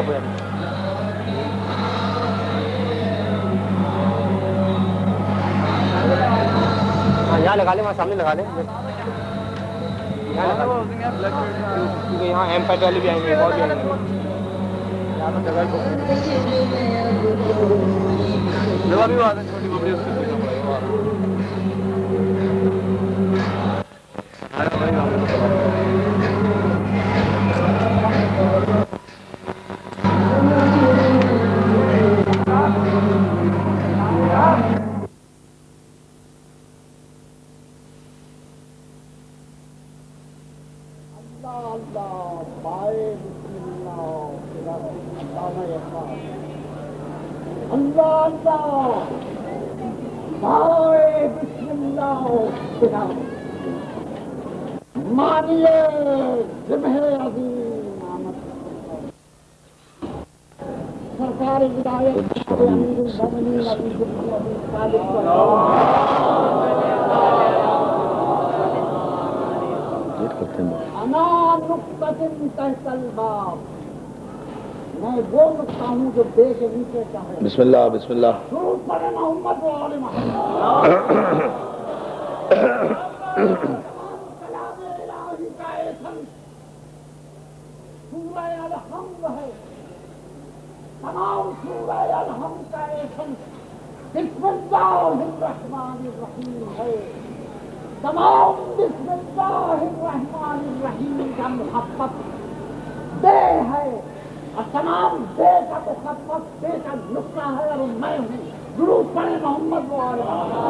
سب ہو جاتی ہاں یہاں لگا لیں وہاں سامنے لگا لیں یہاں لگا لیں کیونکہ یہاں ایم پیٹ والے بھی آئیں گے اور بھی آئیں گے یہاں پر جگہ بھی بات ہے چھوٹی ببلی اس کی سرکار ہدایت امیر المومنین ابی بکر ابی صادق انا نقطۃ تحت الباب، میں وہ نقطہ ہوں جو بے کے نیچے کا ہے. بسم اللہ بسم اللہ. درود پڑھے محمد و آل محمد. کلام الہی کا ایسنس سورہ الحمد ہے. تمام سورہ الحمد کا ایسنس بسم اللہ الرحمن الرحیم ہے. تمام بسم اللہ الرحمن الرحیم کا محبت بے ہے اور تمام بے کا محبت بے کا نقطہ ہے اور میں ہوں. درود پڑھے محمد و آل محمد.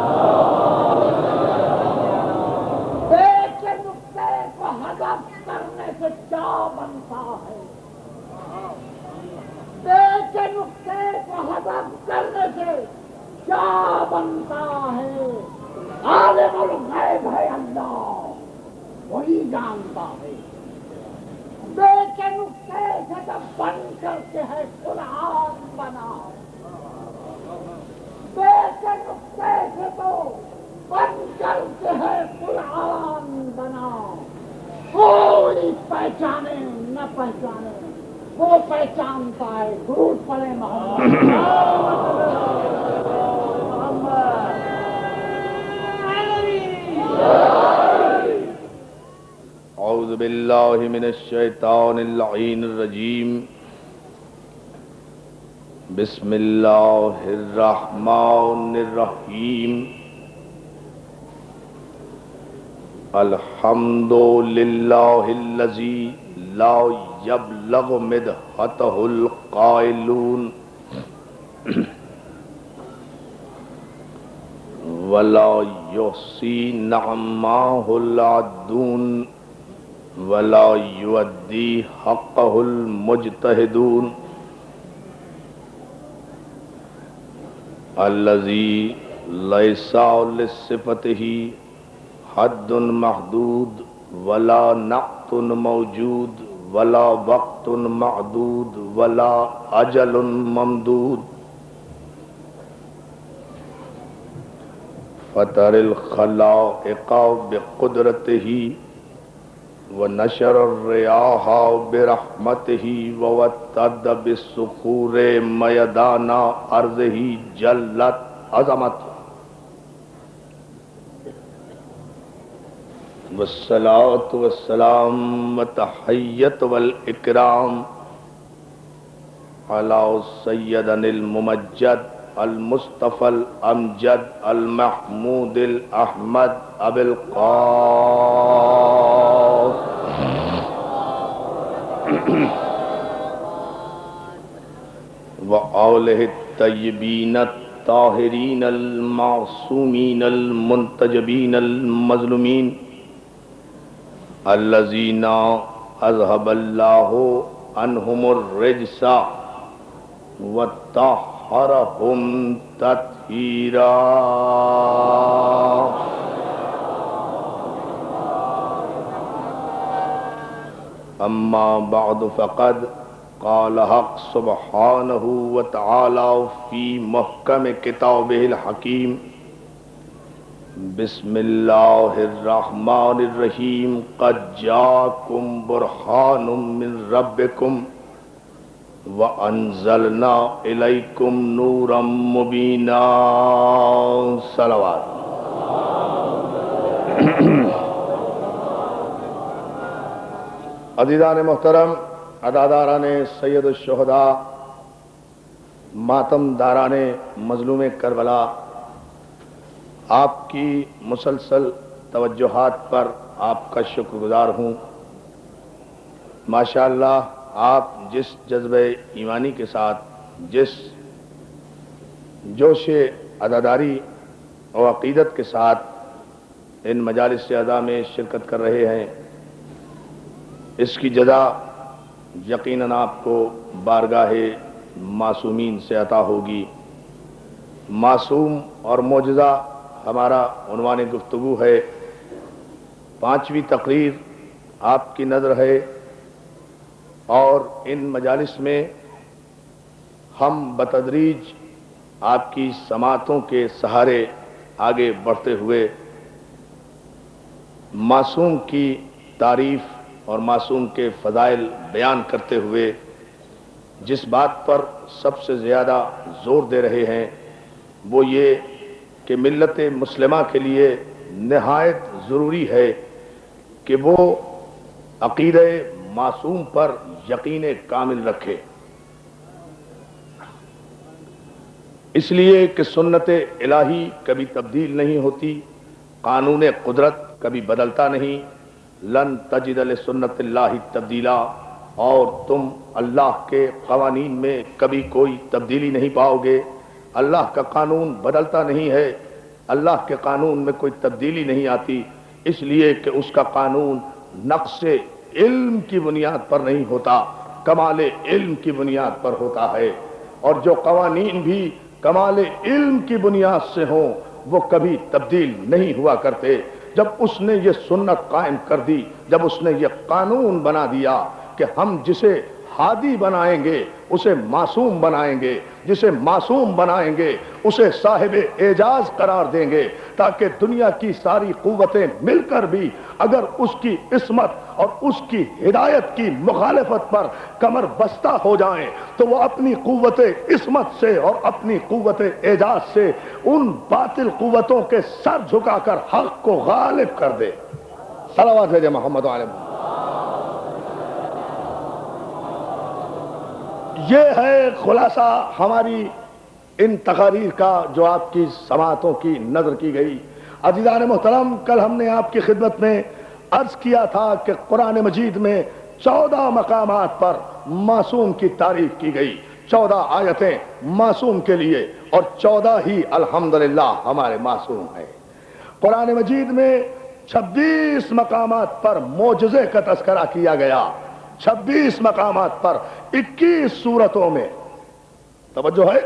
بے کے نقطے کو حذف کرنے سے کیا بنتا ہے؟ بے کے نقطے کو حذف کرنے سے کیا بنتا ہے؟ عالم الغیب ہے اللہ، وہی جانتا ہے. بے کے نقطے سے جب بن کر کے ہے قرآن بنا، بے کے نقطے سے تو بن کر کے ہے قرآن بنا. کوئی پہچانے نہ پہچانے وہ پہچانتا ہے. درود پڑھے محمد. اعوذ باللہ من الشیطان اللعین الرجیم. بسم اللہ الرحمن الرحیم. الحمد للہ الذی لا یبلغ مدحتہ القائلون ولا یحصی نعماہ العدون ولا یؤدی حقہ المجتہدون. الذی لیس لصفتہ حد محدود ولا نعت موجود ولا وقت معدود ولا اجل ممدود. فطر الخلائق بقدرتہ ونشر الریاح برحمتہ ووتد بالصخور میدان ارضہ جلت عظمتہ. والصلاة والسلام والتحیۃ والاکرام علی سیدنا الممجد المصطفى الامجد المحمود الاحمد ابی القاسم وآلہ الطیبین الطاہرین المعصومین المنتجبین المظلومین الذین اذهب اللہ عنہم الرجس وطہرہم تطہیرا. اما بعد فقد قال حق سبحانہ وتعالی فی محکم کتابہ الحکیم. بسم اللہ الرحمن الرحیم. قد جاءکم برہان من ربکم وَأَنزَلْنَا إِلَيْكُمْ نُورًا مُبِينًا صلوات۔ عزیزان محترم، عزاداران سید الشہداء، ماتم داران مظلوم کربلا، آپ کی مسلسل توجہات پر آپ کا شکر گزار ہوں۔ ماشاءاللہ آپ جس جذبہ ایمانی کے ساتھ، جس جوش عزاداری اور عقیدت کے ساتھ ان مجالس اعزا میں شرکت کر رہے ہیں، اس کی جزا یقیناً آپ کو بارگاہ معصومین سے عطا ہوگی۔ معصوم اور معجزہ ہمارا عنوان گفتگو ہے۔ 5ویں تقریر آپ کی نظر ہے، اور ان مجالس میں ہم بتدریج آپ کی سماعتوں کے سہارے آگے بڑھتے ہوئے معصوم کی تعریف اور معصوم کے فضائل بیان کرتے ہوئے جس بات پر سب سے زیادہ زور دے رہے ہیں وہ یہ کہ ملت مسلمہ کے لیے نہایت ضروری ہے کہ وہ عقیدہ معصوم پر یقین کامل رکھے، اس لیے کہ سنت الہی کبھی تبدیل نہیں ہوتی، قانون قدرت کبھی بدلتا نہیں، لن تجد لسنت اللہ تبدیلا، اور تم اللہ کے قوانین میں کبھی کوئی تبدیلی نہیں پاؤ گے۔ اللہ کا قانون بدلتا نہیں ہے، اللہ کے قانون میں کوئی تبدیلی نہیں آتی، اس لیے کہ اس کا قانون نقص علم کی بنیاد پر نہیں ہوتا، کمال علم کی بنیاد پر ہوتا ہے، اور جو قوانین بھی کمال علم کی بنیاد سے ہوں وہ کبھی تبدیل نہیں ہوا کرتے۔ جب اس نے یہ سنت قائم کر دی، جب اس نے یہ قانون بنا دیا کہ ہم جسے ہادی بنائیں گے اسے معصوم بنائیں گے، جسے معصوم بنائیں گے اسے صاحب اعجاز قرار دیں گے، تاکہ دنیا کی ساری قوتیں مل کر بھی اگر اس کی عصمت اور اس کی ہدایت کی مخالفت پر کمر بستہ ہو جائیں تو وہ اپنی قوت عصمت سے اور اپنی قوت اعجاز سے ان باطل قوتوں کے سر جھکا کر حق کو غالب کر دے۔ صلوات بھیجے محمد علیہ وسلم۔ یہ ہے خلاصہ ہماری ان تقاریر کا جو آپ کی سماعتوں کی نظر کی گئی۔ عزیزان محترم، کل ہم نے آپ کی خدمت میں عرض کیا تھا کہ قرآن مجید میں 14 مقامات پر معصوم کی تعریف کی گئی، 14 آیتیں معصوم کے لیے، اور 14 ہی الحمدللہ ہمارے معصوم ہیں۔ قرآن مجید میں 26 مقامات پر معجزے کا تذکرہ کیا گیا، 26 مقامات پر 21 صورتوں میں۔ توجہ ہے،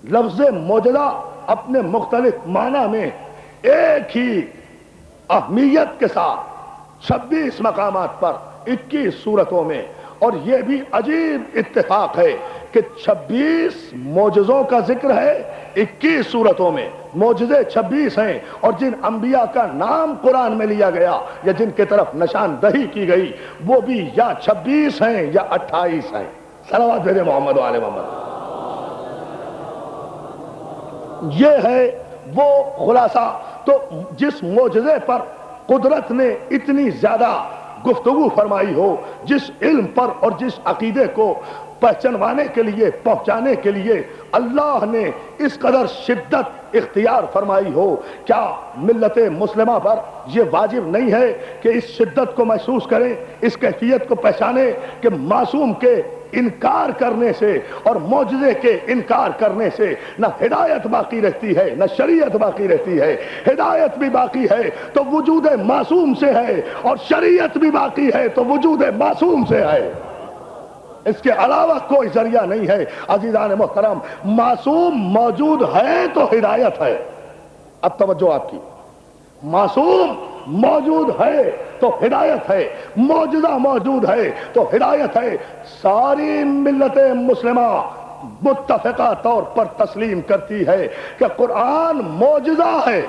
لفظ معجزہ اپنے مختلف معنی میں ایک ہی اہمیت کے ساتھ 26 مقامات پر 21 صورتوں میں، اور یہ بھی عجیب اتفاق ہے کہ 26 معجزوں کا ذکر ہے 21 صورتوں میں، معجزے 26 ہیں، اور جن انبیاء کا نام قرآن میں لیا گیا یا جن کے طرف نشاندہی کی گئی وہ بھی یا 26 ہیں یا 28 ہیں۔ صلوات بھیجے محمد و آل محمد۔ یہ ہے وہ خلاصہ۔ تو جس معجزے پر قدرت نے اتنی زیادہ گفتگو فرمائی ہو، جس علم پر اور جس عقیدے کو پہچانوانے کے لیے، پہنچانے کے لیے اللہ نے اس قدر شدت اختیار فرمائی ہو، کیا ملت مسلمہ پر یہ واجب نہیں ہے کہ اس شدت کو محسوس کریں، اس کیفیت کو پہچانیں کہ معصوم کے انکار کرنے سے اور معجزے کے انکار کرنے سے نہ ہدایت باقی رہتی ہے نہ شریعت باقی رہتی ہے۔ ہدایت بھی باقی ہے تو وجود معصوم سے ہے، اور شریعت بھی باقی ہے تو وجود معصوم سے ہے، اس کے علاوہ کوئی ذریعہ نہیں ہے۔ عزیزان محترم، معصوم موجود ہے تو ہدایت ہے۔ اب توجہ آپ کی، معصوم موجود ہے تو ہدایت ہے، معجزہ موجود ہے تو ہدایت ہے۔ ساری ملت مسلمہ متفقہ طور پر تسلیم کرتی ہے کہ قرآن معجزہ ہے،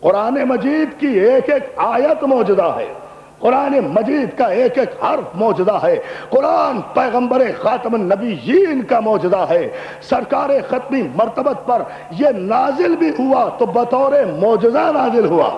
قرآن مجید کی ایک ایک آیت معجزہ ہے، قرآن مجید کا ایک ایک حرف معجزہ ہے، قرآن پیغمبر خاتم النبیین کا معجزہ ہے، سرکار ختمی مرتبت پر یہ نازل بھی ہوا تو بطور معجزہ نازل ہوا۔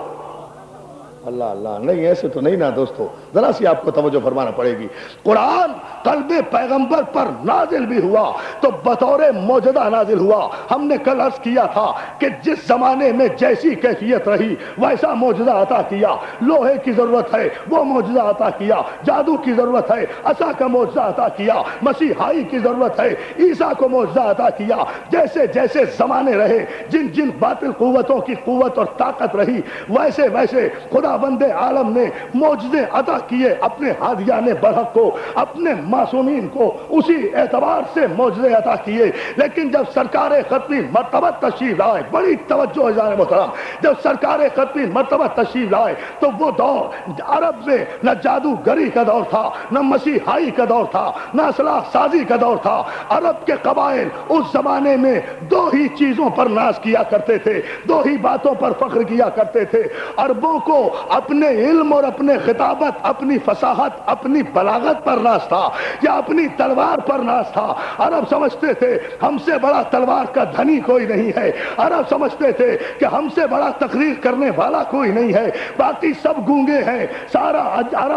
اللہ اللہ، نہیں ایسے تو نہیں نا دوستو، ذرا سی آپ کو توجہ فرمانا پڑے گی۔ قرآن قلب پیغمبر پر نازل بھی ہوا تو بطور معجزہ نازل ہوا۔ ہم نے کل عرض کیا تھا کہ جس زمانے میں جیسی کیفیت رہی ویسا معجزہ عطا کیا، لوہے کی ضرورت ہے وہ معجزہ عطا کیا، جادو کی ضرورت ہے عصا کا معجزہ عطا کیا، مسیحائی کی ضرورت ہے عیسیٰ کو معجزہ عطا کیا۔ جیسے جیسے زمانے رہے، جن جن باطل قوتوں کی قوت اور طاقت رہی، ویسے ویسے خدا بند عالم نے معجزے عطا کیے اپنے ہادیان برحق کو، اپنے معصومین کو اسی اعتبار سے معجزے عطا کیے۔ لیکن جب سرکار ختمی مرتبت تشریف لائے، بڑی توجہ جان محترم، جب سرکار ختمی مرتبت تشریف لائے تو وہ دور عرب میں نہ جادوگری کا دور تھا، نہ مسیحائی کا دور تھا، نہ اصلاح سازی کا دور تھا۔ عرب کے قبائل اس زمانے میں دو ہی چیزوں پر ناز کیا کرتے تھے، دو ہی باتوں پر فخر کیا کرتے تھے۔ عربوں کو اپنے علم اور اپنے خطابت، اپنی فصاحت، اپنی بلاغت پر ناز تھا یا اپنی تلوار پر ناز تھا۔ عرب سمجھتے تھے ہم سے بڑا تلوار کا دھنی کوئی نہیں ہے، عرب سمجھتے تھے کہ ہم سے بڑا تقریر کرنے والا کوئی نہیں ہے، باقی سب گونگے ہیں، سارا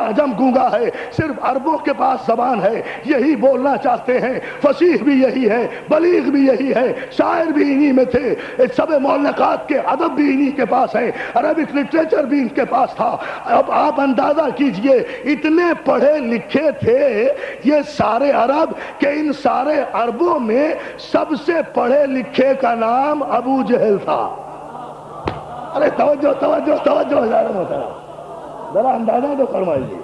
عجم گونگا ہے، صرف عربوں کے پاس زبان ہے، یہی بولنا چاہتے ہیں، فصیح بھی یہی ہے، بلیغ بھی یہی ہے، شاعر بھی انہی میں تھے، سب معلقات کے ادب بھی انہی کے پاس ہیں، عربک لٹریچر بھی ان کے پاس تھا۔ اب آپ اندازہ کیجئے اتنے پڑھے لکھے تھے یہ سارے عرب کہ ان سارے عربوں میں سب سے پڑھے لکھے کا نام ابو جہل تھا۔ ارے توجہ توجہ توجہ ذرا اندازہ تو فرمائیے،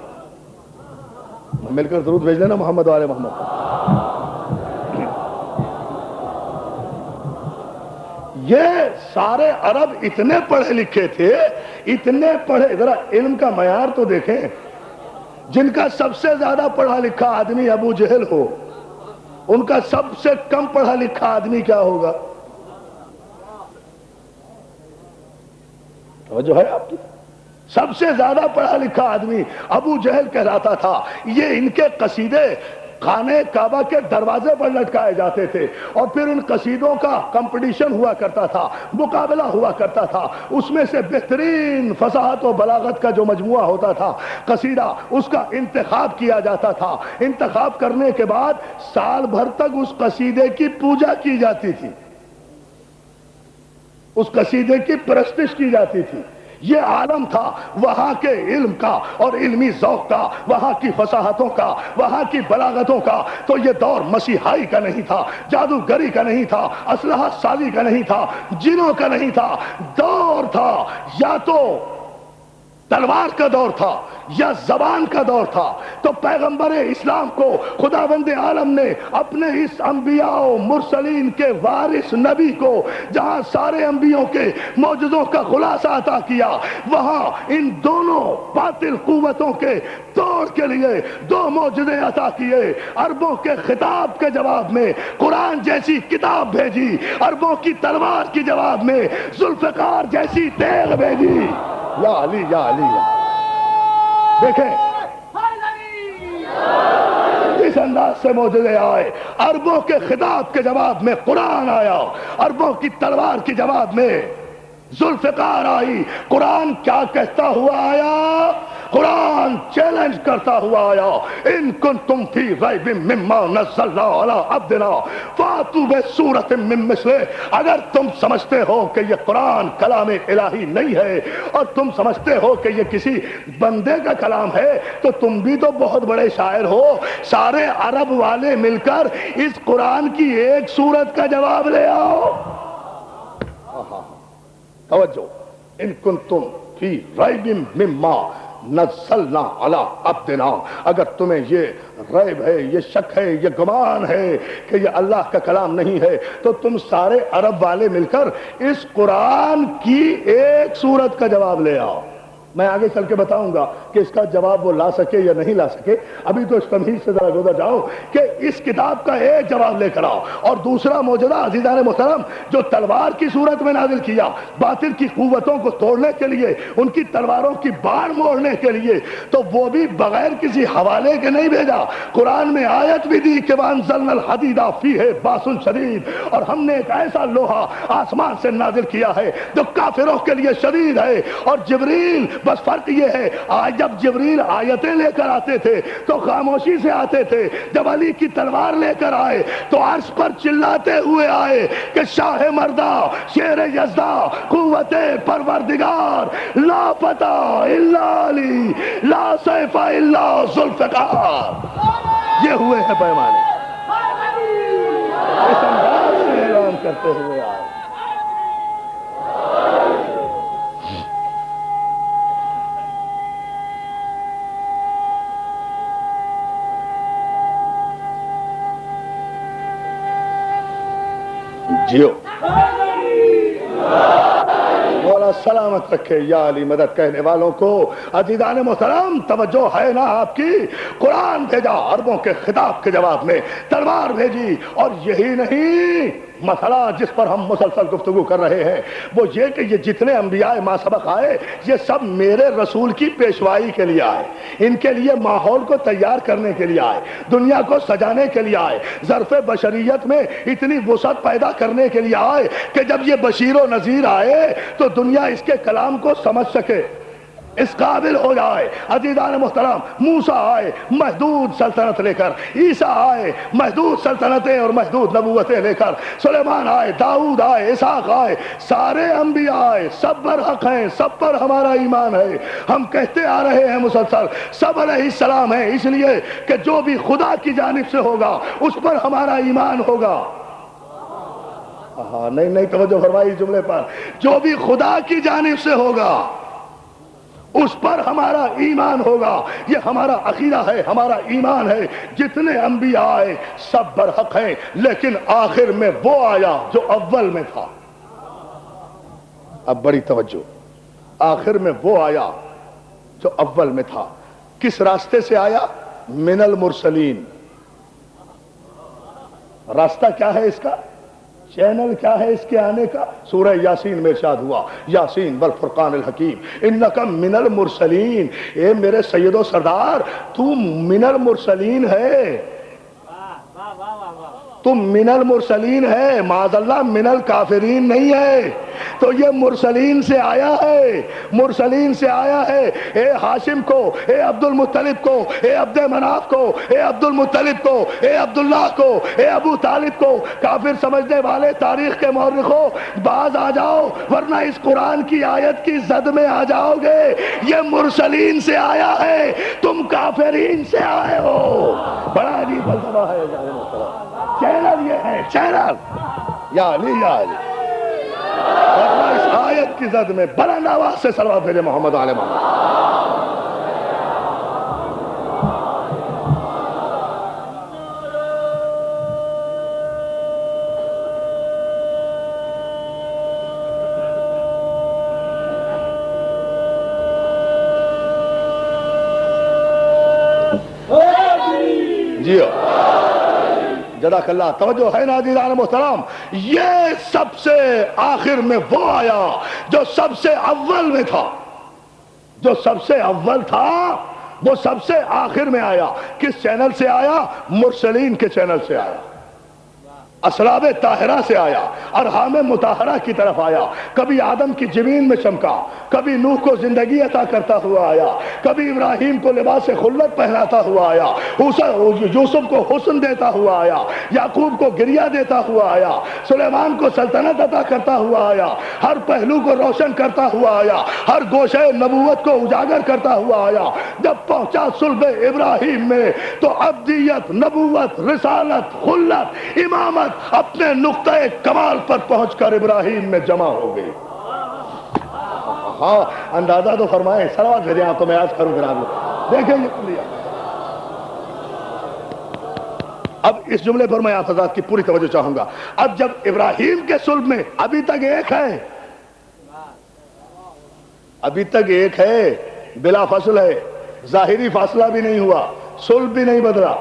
مل کر درود بھیج لینا محمد والے محمد۔ یہ سارے عرب اتنے پڑھے لکھے تھے، اتنے پڑھے، ذرا علم کا معیار تو دیکھیں، جن کا سب سے زیادہ پڑھا لکھا آدمی ابو جہل ہو، ان کا سب سے کم پڑھا لکھا آدمی کیا ہوگا؟ توجہ ہے آپ کی؟ سب سے زیادہ پڑھا لکھا آدمی ابو جہل کہلاتا تھا۔ یہ ان کے قصیدے خانہ کعبہ کے دروازے پر لٹکائے جاتے تھے اور پھر ان قصیدوں کا کمپٹیشن ہوا کرتا تھا، مقابلہ ہوا کرتا تھا، اس میں سے بہترین فصاحت و بلاغت کا جو مجموعہ ہوتا تھا قصیدہ، اس کا انتخاب کیا جاتا تھا۔ انتخاب کرنے کے بعد سال بھر تک اس قصیدے کی پوجا کی جاتی تھی، اس قصیدے کی پرستش کی جاتی تھی۔ یہ عالم تھا وہاں کے علم کا اور علمی ذوق کا، وہاں کی فصاحتوں کا، وہاں کی بلاغتوں کا۔ تو یہ دور مسیحائی کا نہیں تھا، جادوگری کا نہیں تھا، اسلحہ سازی کا نہیں تھا، جنوں کا نہیں تھا، دور تھا یا تو تلوار کا دور تھا یا زبان کا دور تھا۔ تو پیغمبر اسلام کو خداوند عالم نے اپنے اس انبیاء و مرسلین کے وارث نبی کو جہاں سارے انبیوں کے معجزوں کا خلاصہ عطا کیا، وہاں ان دونوں باطل قوتوں کے توڑ کے لیے دو معجزے عطا کیے۔ عربوں کے خطاب کے جواب میں قرآن جیسی کتاب بھیجی، عربوں کی تلوار کے جواب میں ذوالفقار جیسی تیغ بھیجی۔ یا علی یا علی، دیکھیں اس انداز سے معجزے آئے۔ عربوں کے خطاب کے جواب میں قرآن آیا، عربوں کی تلوار کے جواب میں ذوالفقار آئی۔ قرآن کیا کہتا ہوا آیا؟ قرآن چیلنج کرتا ہوا آیا، ان کنتم فی ریب مما نزلنا علی عبدنا فاتوا بسورۃ من مثلہ۔ اگر تم سمجھتے ہو کہ یہ قرآن کلام الہی نہیں ہے اور تم سمجھتے ہو کہ یہ کسی بندے کا کلام ہے تو تم بھی تو بہت بڑے شاعر ہو، سارے عرب والے مل کر اس قرآن کی ایک سورت کا جواب لے آؤ۔ توجہ، ان کنتم فی ریب مما نزلنا علی عبدنا، اگر تمہیں یہ ریب ہے، یہ شک ہے، یہ گمان ہے کہ یہ اللہ کا کلام نہیں ہے تو تم سارے عرب والے مل کر اس قرآن کی ایک سورت کا جواب لے آؤ۔ میں آگے چل کے بتاؤں گا کہ اس کا جواب وہ لا سکے یا نہیں لا سکے. ابھی تو اس تمہید سے ذرا گزر جاؤ کہ اس کتاب کا ایک جواب لے کر آؤ. اور دوسرا موجودہ عزیزان محترم جو تلوار کی صورت میں نازل کیا باطل کی قوتوں کو توڑنے کے لیے, ان کی تلواروں کی باڑ موڑنے کے لیے, تو وہ بھی بغیر کسی حوالے کے نہیں بھیجا. قرآن میں آیت بھی دی کہ وَأَنزَلْنَا الْحَدِيدَ فِيهِ بَأْسٌ شَدِيدٌ, اور ہم نے ایک ایسا لوہا آسمان سے نازل کیا ہے جو کافروں کے لیے شدید ہے. اور جبریل, بس فرق یہ ہے آج جب جبریل آیتیں لے کر آتے تھے تو خاموشی سے آتے تھے, جب علی کی تلوار لے کر آئے تو عرش پر چلاتے ہوئے آئے کہ شاہ مردہ, شیر یزدہ, قوت پروردگار, لا فتح الا علی, لا سیف الا ذوالفقار. یہ ہوئے ہیں پیمانے, اس انداز سے اعلان کرتے ہوئے آئے. جیو مولا سلامت رکھے یا علی مدد کہنے والوں کو. عزیزان محترم توجہ ہے نا آپ کی. قرآن بھیجا عربوں کے خطاب کے جواب میں, تلوار بھیجی, اور یہی نہیں مسئلہ جس پر ہم مسلسل گفتگو کر رہے ہیں وہ یہ کہ یہ جتنے انبیاء ما سبق آئے یہ سب میرے رسول کی پیشوائی کے لیے آئے, ان کے لیے ماحول کو تیار کرنے کے لیے آئے, دنیا کو سجانے کے لیے آئے, ظرف بشریت میں اتنی وسعت پیدا کرنے کے لیے آئے کہ جب یہ بشیر و نذیر آئے تو دنیا اس کے کلام کو سمجھ سکے, اس قابل ہو جائے. عزیزان محترم موسیٰ آئے محدود سلطنت لے کر, عیسیٰ آئے محدود سلطنتیں اور محدود نبوتیں لے کر, سلیمان آئے, داؤد آئے, اسحاق آئے, سارے انبیاء آئے, سب برحق ہیں, سب پر ہمارا ایمان ہے. ہم کہتے آ رہے ہیں مسلسل سب علیہ السلام ہیں, اس لیے کہ جو بھی خدا کی جانب سے ہوگا اس پر ہمارا ایمان ہوگا. ہاں نہیں توجہ فرمائی جملے پر, جو بھی خدا کی جانب سے ہوگا اس پر ہمارا ایمان ہوگا. یہ ہمارا عقیدہ ہے, ہمارا ایمان ہے. جتنے انبیاء آئے سب برحق ہیں, لیکن آخر میں وہ آیا جو اول میں تھا. اب بڑی توجہ, آخر میں وہ آیا جو اول میں تھا. کس راستے سے آیا؟ من المرسلین. راستہ کیا ہے اس کا؟ چینل کیا ہے اس کے آنے کا؟ سورہ یاسین میں ارشاد ہوا یاسین والفرقان الحکیم انکا من المرسلین. اے میرے سید و سردار تو من المرسلین ہے, تم من المرسلین ہے, معاذ اللہ من الکافرین نہیں ہے. تو یہ مرسلین سے آیا ہے, مرسلین سے آیا ہے. اے ہاشم کو, اے عبد المطلب کو, اے عبد مناف کو, اے عبد المطلب کو, اے عبداللہ کو, اے ابو طالب کو. کافر سمجھنے والے تاریخ کے مورخوں باز آ جاؤ ورنہ اس قرآن کی آیت کی زد میں آ جاؤ گے. یہ مرسلین سے آیا ہے, تم کافرین سے آئے ہو. بڑا عجیب فلسفہ ہے. چینل یہ ہے, چینل یا علی یا علی. اس آیت کی زد میں بلند آواز سے صلوات بھیجے محمد علیہ محمد. جیو جزاک اللہ. توجہ ہے نا عزیزان محترم, یہ سب سے آخر میں وہ آیا جو سب سے اول میں تھا. جو سب سے اول تھا وہ سب سے آخر میں آیا. کس چینل سے آیا؟ مرسلین کے چینل سے آیا, اسلاب طاہرہ سے آیا, ارحام مطہرہ کی طرف آیا. کبھی آدم کی زمین میں چمکا, کبھی نوح کو زندگی عطا کرتا ہوا آیا, کبھی ابراہیم کو لباس خلت پہناتا ہوا آیا, یوسف کو حسن دیتا ہوا آیا, یعقوب کو گریہ دیتا ہوا آیا, سلیمان کو سلطنت عطا کرتا ہوا آیا, ہر پہلو کو روشن کرتا ہوا آیا, ہر گوشے نبوت کو اجاگر کرتا ہوا آیا. جب پہنچا صلب ابراہیم میں تو عبدیت, نبوت, رسالت, خلت, امامت اپنے نقطہ کمال پر پہنچ کر ابراہیم میں جمع ہو گئی. ہاں اندازہ تو فرمائیں, صلوات بھیجیں آپ تو میں آج کروں گا. دیکھیں یہ کلیا. اب اس جملے پر میں آپ حضرات کی پوری توجہ چاہوں گا. اب جب ابراہیم کے صلب میں ابھی تک ایک ہے, ابھی تک ایک ہے، بلا فصل ہے، ظاہری فاصلہ بھی نہیں ہوا، صلب بھی نہیں بدلا،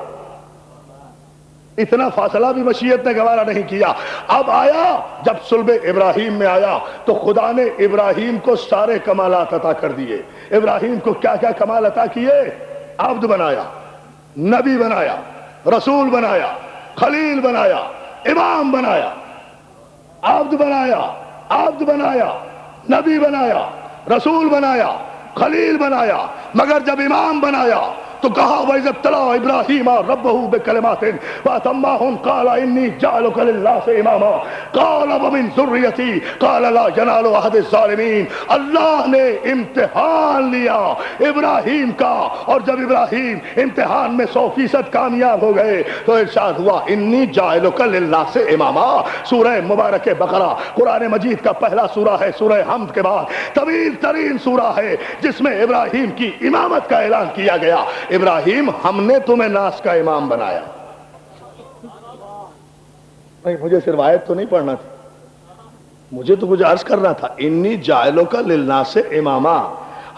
اتنا فاصلہ بھی مشیت نے گوارا نہیں کیا۔ اب آیا جب صلب ابراہیم میں آیا تو خدا نے ابراہیم کو سارے کمالات عطا کر دیے۔ ابراہیم کو کیا کیا کمال عطا کیے؟ عبد بنایا، نبی بنایا، رسول بنایا، خلیل بنایا، امام بنایا، عبد بنایا، عبد بنایا، نبی بنایا، رسول بنایا، خلیل بنایا، مگر جب امام بنایا تو کہا وَإِذِ ابْتَلَىٰ إِبْرَاهِيمَ رَبُّهُ بِكَلِمَاتٍ فَأَتَمَّهُنَّ قَالَ إِنِّي جَاعِلُكَ لِلنَّاسِ إِمَامًا قَالَ وَمِن ذُرِّيَّتِي قَالَ لَا يَنَالُ عَهْدِ الظَّالِمِينَ۔ اللہ نے امتحان لیا ابراہیم کا، اور جب ابراہیم امتحان میں 100% کامیاب ہو گئے تو ارشاد ہوا إِنِّي جَاعِلُكَ لِلنَّاسِ إِمَامًا۔ سورہ مبارک بقرہ قرآن مجید کا پہلا سورہ ہے، سورہ حمد کے بعد طویل ترین سورہ ہے جس میں ابراہیم کی امامت کا اعلان کیا گیا۔ ابراہیم ہم نے تمہیں ناس کا امام بنایا۔ نہیں، مجھے صرف آیت تو نہیں پڑھنا تھی، مجھے تو کچھ عرض کرنا تھا۔ انی جاعلک للناس اماما،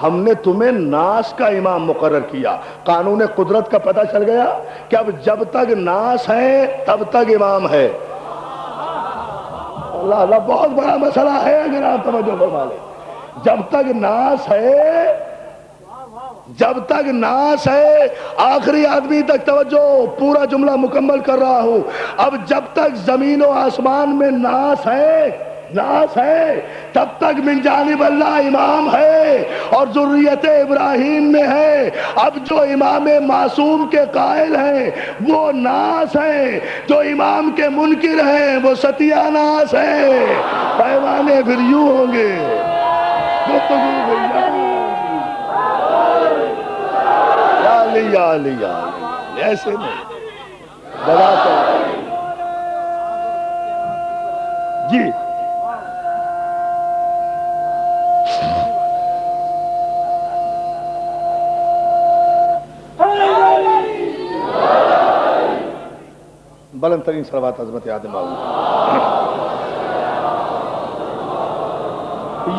ہم نے تمہیں ناس کا امام مقرر کیا۔ قانون قدرت کا پتہ چل گیا کہ اب جب تک ناس ہے تب تک امام ہے۔ اللہ اللہ، بہت بڑا مسئلہ ہے اگر آپ توجہ فرما لیں۔ جب تک ناس ہے، جب تک ناس ہے، آخری آدمی تک توجہ، پورا جملہ مکمل کر رہا ہوں۔ اب جب تک زمین و آسمان میں ناس ہے، ناس ہے، تب تک من جانب اللہ امام ہے اور ذریت ابراہیم میں ہے۔ اب جو امام معصوم کے قائل ہیں وہ ناس ہیں، جو امام کے منکر ہیں وہ ستیہ ناس ہیں۔ پیمانے پھر یوں ہوں گے، گفتگو پھر یوں ہوگی۔ یا علی ایسے نہیں جی۔ بلند ترین صلوات عظمت آدم آؤ۔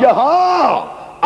یہاں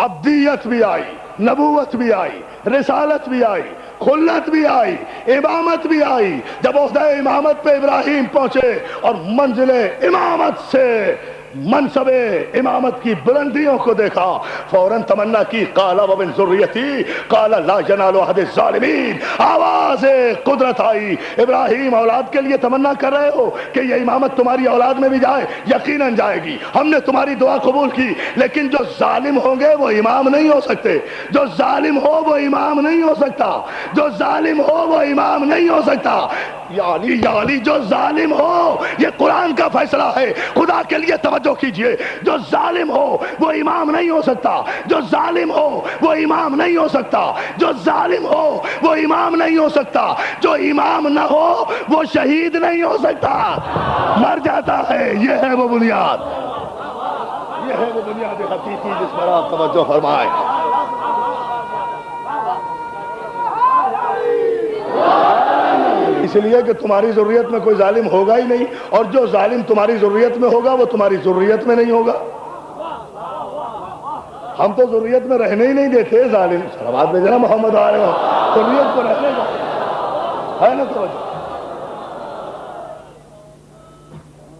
عبدیت بھی آئی، نبوت بھی آئی، رسالت بھی آئی، خلت بھی آئی، امامت بھی آئی۔ جب عہدہ امامت پہ ابراہیم پہنچے اور منزل امامت سے منصب امامت کی بلندیوں کو دیکھا، فوراً تمنا کی قال ومن ذریتی قال لا ینال عہد الظالمین۔ آواز قدرت آئی۔ ابراہیم اولاد کے لیے تمنا کر رہے ہو کہ یہ امامت تمہاری اولاد میں بھی جائے؟ یقیناً جائے گی، ہم نے تمہاری دعا قبول کی، لیکن جو ظالم ہوں گے وہ امام نہیں ہو سکتے۔ جو ظالم ہو وہ امام نہیں ہو سکتا، جو ظالم ہو وہ امام نہیں ہو سکتا۔ یعنی جو ظالم ہو، یہ قرآن کا فیصلہ ہے، خدا کے لیے توجہ کیجئے، جو ظالم ہو وہ امام نہیں ہو سکتا، جو ظالم ہو وہ امام نہیں ہو سکتا، جو ظالم ہو وہ امام نہیں ہو سکتا، جو امام نہ ہو وہ شہید نہیں ہو سکتا، مر جاتا ہے۔ یہ ہے وہ بنیاد، یہ ہے وہ بنیاد حقیقی جس پر آپ توجہ فرمائیں۔ اس لیے کہ تمہاری ضروریت میں کوئی ظالم ہوگا ہی نہیں، اور جو ظالم تمہاری ضروریت میں ہوگا وہ تمہاری ضروریت میں نہیں ہوگا۔ ہم تو ضروریت میں رہنے ہی نہیں دیتے ظالم۔ صلوات بھیجنا محمد علیہ وسلم، ضروریت کو رہنے دو، ہے نا توجہ۔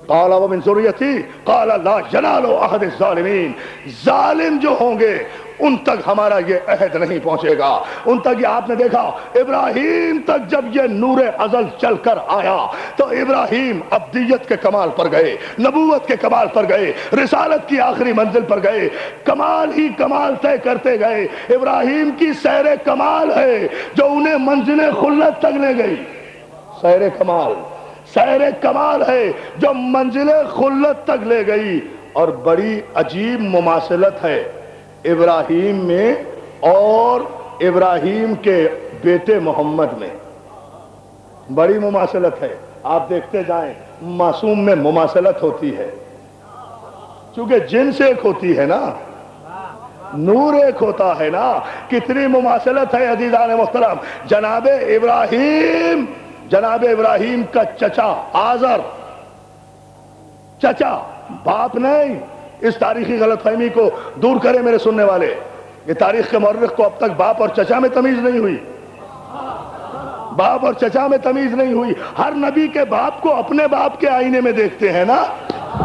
قال ومن ذریتی قال لا ینال عہد الظالمین۔ ظالم جو ہوں گے ان تک ہمارا یہ عہد نہیں پہنچے گا، ان تک۔ یہ آپ نے دیکھا ابراہیم تک جب یہ نور ازل چل کر آیا تو ابراہیم عبدیت کے کمال پر گئے، نبوت کے کمال پر گئے، رسالت کی آخری منزل پر گئے، کمال ہی کمال طے کرتے گئے۔ ابراہیم کی سیر کمال ہے جو انہیں منزل خلت تک لے گئی۔ سیر کمال، سیر کمال ہے جو منزل خلت تک لے گئی۔ اور بڑی عجیب مماثلت ہے ابراہیم میں اور ابراہیم کے بیٹے محمد میں، بڑی مماثلت ہے۔ آپ دیکھتے جائیں، معصوم میں مماثلت ہوتی ہے چونکہ جنس ایک ہوتی ہے نا، نور ایک ہوتا ہے نا۔ کتنی مماثلت ہے عزیزان محترم۔ جناب ابراہیم کا چچا آزر، چچا، باپ نہیں۔ اس تاریخی غلط فہمی کو دور کرے میرے سننے والے۔ یہ تاریخ کے مورخ کو اب تک باپ اور چچا میں تمیز نہیں ہوئی، باپ اور چچا میں تمیز نہیں ہوئی۔ ہر نبی کے باپ کو اپنے باپ کے آئینے میں دیکھتے ہیں نا،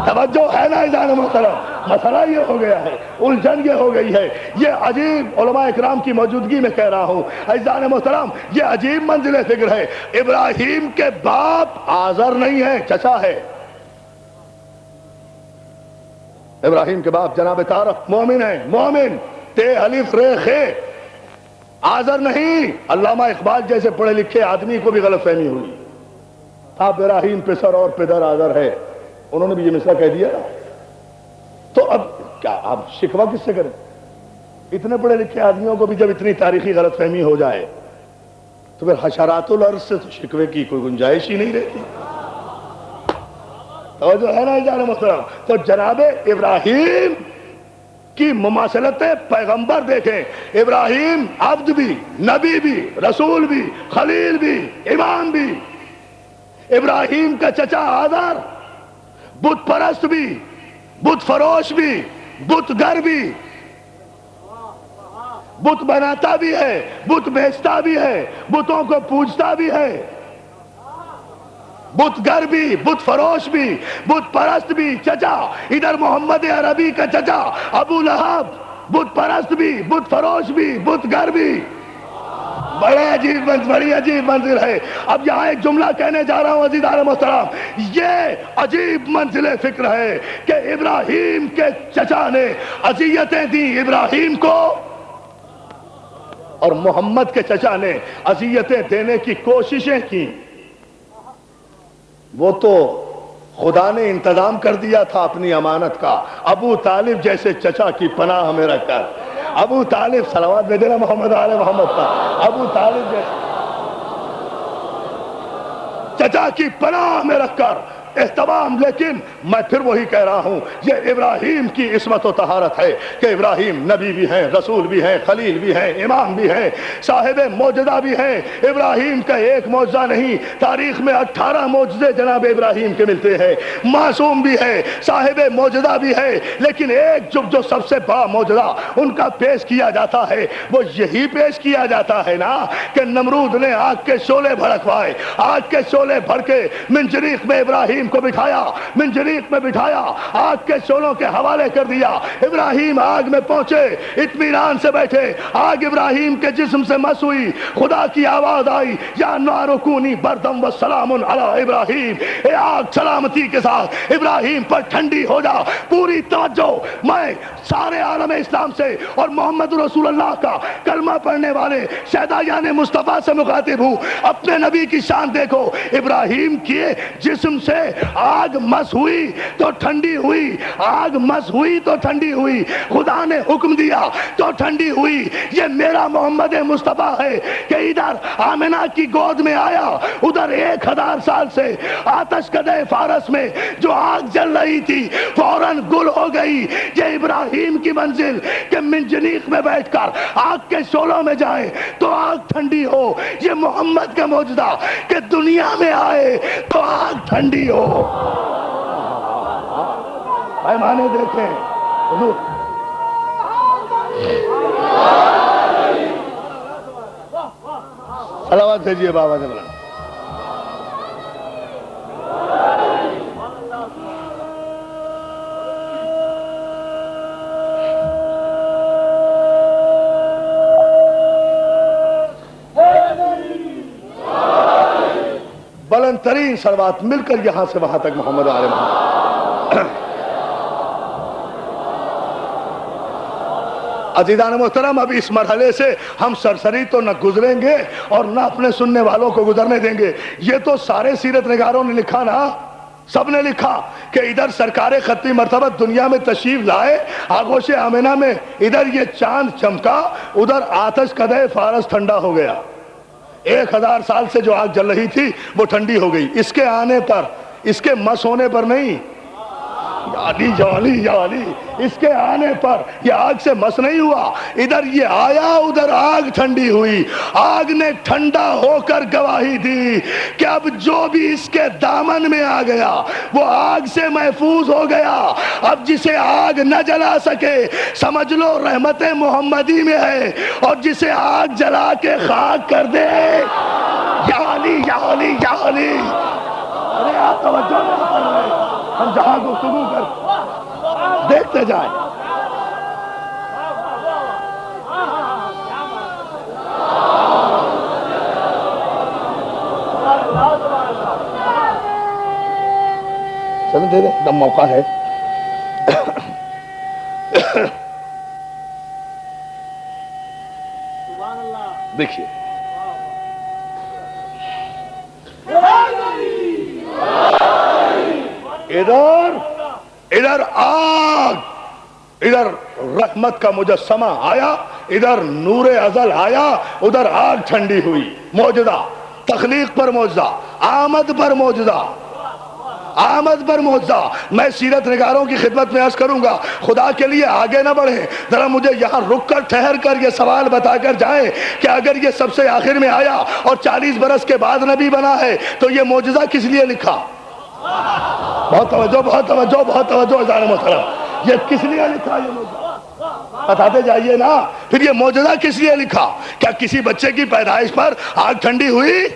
توجہ ہے نا عزیزان محترم؟ مسئلہ یہ ہو گیا ہے، الجھن یہ ہو گئی ہے۔ یہ عجیب علماء اکرام کی موجودگی میں کہہ رہا ہوں عزیزان محترم، یہ عجیب منزل فکر ہے۔ ابراہیم کے باپ آزر نہیں ہے، چچا ہے۔ ابراہیم کے باپ جناب طارق مومن ہے، مومن تے الف رے خے، آزر نہیں۔ علامہ اقبال جیسے پڑھے لکھے آدمی کو بھی غلط فہمی ہوئی، آپ ابراہیم پہ سر اور پدر آزر ہے، انہوں نے بھی یہ مسئلہ کہہ دیا۔ تو اب کیا آپ شکوہ کس سے کریں؟ اتنے پڑھے لکھے آدمیوں کو بھی جب اتنی تاریخی غلط فہمی ہو جائے تو پھر حشرات الارض سے تو شکوے کی کوئی گنجائش ہی نہیں رہتی۔ توجہ ہے نا جان محترم؟ تو جناب ابراہیم کی مماثلت پیغمبر دیکھیں، ابراہیم عبد بھی، نبی بھی، رسول بھی، خلیل بھی، امام بھی۔ ابراہیم کا چچا آزر بت پرست بھی، بت فروش بھی، بت گر بھی، بت بناتا بھی ہے، بت بیچتا بھی ہے، بتوں کو پوجتا بھی ہے، بت گر بھی، بت فروش بھی، بت پرست بھی۔ چچا ادھر محمد عربی کا چچا ابو لہب بت پرست بھی، بت فروش بھی، بت گر بھی۔ بڑی عجیب منزل ہے۔ اب یہاں ایک جملہ کہنے جا رہا ہوں عزیزان محترم، یہ عجیب منزل فکر ہے کہ ابراہیم کے چچا نے اذیتیں دی ابراہیم کو، اور محمد کے چچا نے اذیتیں دینے کی کوششیں کی۔ وہ تو خدا نے انتظام کر دیا تھا اپنی امانت کا۔ ابو طالب جیسے چچا کی پناہ میں رکھ کر، ابو طالب صلوات میں دینا محمد آل محمد کا، ابو طالب جیسے چچا کی پناہ میں رکھ کر اہتمام۔ لیکن میں پھر وہی کہہ رہا ہوں، یہ ابراہیم کی عصمت و طہارت ہے کہ ابراہیم نبی بھی ہیں، رسول بھی ہیں، خلیل بھی ہیں، امام بھی ہیں، صاحب معجزہ بھی ہیں۔ ابراہیم کا ایک معجزہ نہیں، تاریخ میں 18 معجزے جناب ابراہیم کے ملتے ہیں۔ معصوم بھی ہے، صاحب معجزہ بھی ہے، لیکن ایک جو سب سے بڑا معجزہ ان کا پیش کیا جاتا ہے وہ یہی پیش کیا جاتا ہے نا کہ نمرود نے آگ کے شعلے بھڑکوائے، آگ کے شعلے بھڑکے، منجنیق میں ابراہیم کو بٹھایا، منجنیق میں بٹھایا، آگ کے شعلوں کے حوالے کر دیا۔ ابراہیم آگ میں پہنچے، اطمینان سے بیٹھے، آگ ابراہیم کے جسم سے مس ہوئی، خدا کی آواز آئی، یا نار کونی بردم و سلام علی ابراہیم، اے آگ سلامتی کے ساتھ ابراہیم پر ٹھنڈی ہو جا۔ پوری توجہ، میں سارے عالم اسلام سے اور محمد رسول اللہ کا کلمہ پڑھنے والے شہدائیان مصطفیٰ سے مخاطب ہوں، اپنے نبی کی شان دیکھو۔ ابراہیم کے جسم سے آگ مس ہوئی تو ٹھنڈی ہوئی، آگ مس ہوئی تو ٹھنڈی ہوئی، خدا نے حکم دیا تو ٹھنڈی ہوئی۔ یہ میرا محمد مصطفیٰ ہے کہ ادھر آمنہ کی گود میں آیا، ادھر 1000 سال سے آتش کدے فارس میں جو آگ جل رہی تھی فوراً گل ہو گئی۔ یہ ابراہیم کی منزل کہ منجنیق میں بیٹھ کر آگ کے شعلوں میں جائیں تو آگ ٹھنڈی ہو۔ یہ محمد کا معجزہ کہ دنیا میں آئے تو آگ ٹھنڈی ہو۔ پیمانے دیکھیں حضور، صلوات بھیجیے بابا سے بلند۔ بلند ترین صلوات مل کر یہاں سے وہاں تک محمد آل محمد۔ عزیزان محترم، اب اس مرحلے سے ہم سرسری تو نہ گزریں گے اور نہ اپنے سننے والوں کو گزرنے دیں گے۔ یہ تو سارے سیرت نگاروں نے لکھا نا، سب نے لکھا کہ ادھر سرکار خطی مرتبہ دنیا میں تشریف لائے، آغوش آمنہ میں ادھر یہ چاند چمکا، ادھر آتش کدے فارس ٹھنڈا ہو گیا۔ 1000 سال سے جو آگ جل رہی تھی وہ ٹھنڈی ہو گئی۔ اس کے آنے پر، اس کے مس ہونے پر نہیں، علی یا علی یا علی، اس کے آنے پر یہ آگ سے مس نہیں ہوا، ادھر یہ آیا ادھر آگ ٹھنڈی ہوئی، آگ نے ٹھنڈا ہو کر گواہی دی کہ اب جو بھی اس کے دامن میں آ گیا وہ آگ سے محفوظ ہو گیا۔ اب جسے آگ نہ جلا سکے سمجھ لو رحمت محمدی میں ہے، اور جسے آگ جلا کے خاک کر دے یا علی یا علی یا علی۔ ارے آپ توجہ نہیں کر رہے، ہم جہاں گفتگو کر دیکھتے جائیں۔ سمجھے ایک دم موقع ہے۔ دیکھیے ادھر آگ، ادھر رحمت کا مجسمہ آیا، ادھر نور ازل آیا، ادھر آگ ٹھنڈی ہوئی۔ معجزہ، تخلیق پر معجزہ، آمد پر معجزہ، آمد پر معجزہ۔ میں سیرت نگاروں کی خدمت میں عرض کروں گا، خدا کے لیے آگے نہ بڑھیں، ذرا مجھے یہاں رک کر ٹھہر کر یہ سوال بتا کر جائیں کہ اگر یہ سب سے آخر میں آیا اور 40 برس کے بعد نبی بنا ہے تو یہ معجزہ کس لیے لکھا؟ بہت توجہ، بہت توجہ، بہت توجہ عزیزان محترم، یہ کس لیے لکھا؟ یہ معجزہ بتاتے جائیے نا۔ پھر یہ معجزہ کس لیے لکھا؟ کیا کسی بچے کی پیدائش پر آگ ٹھنڈی ہوئی؟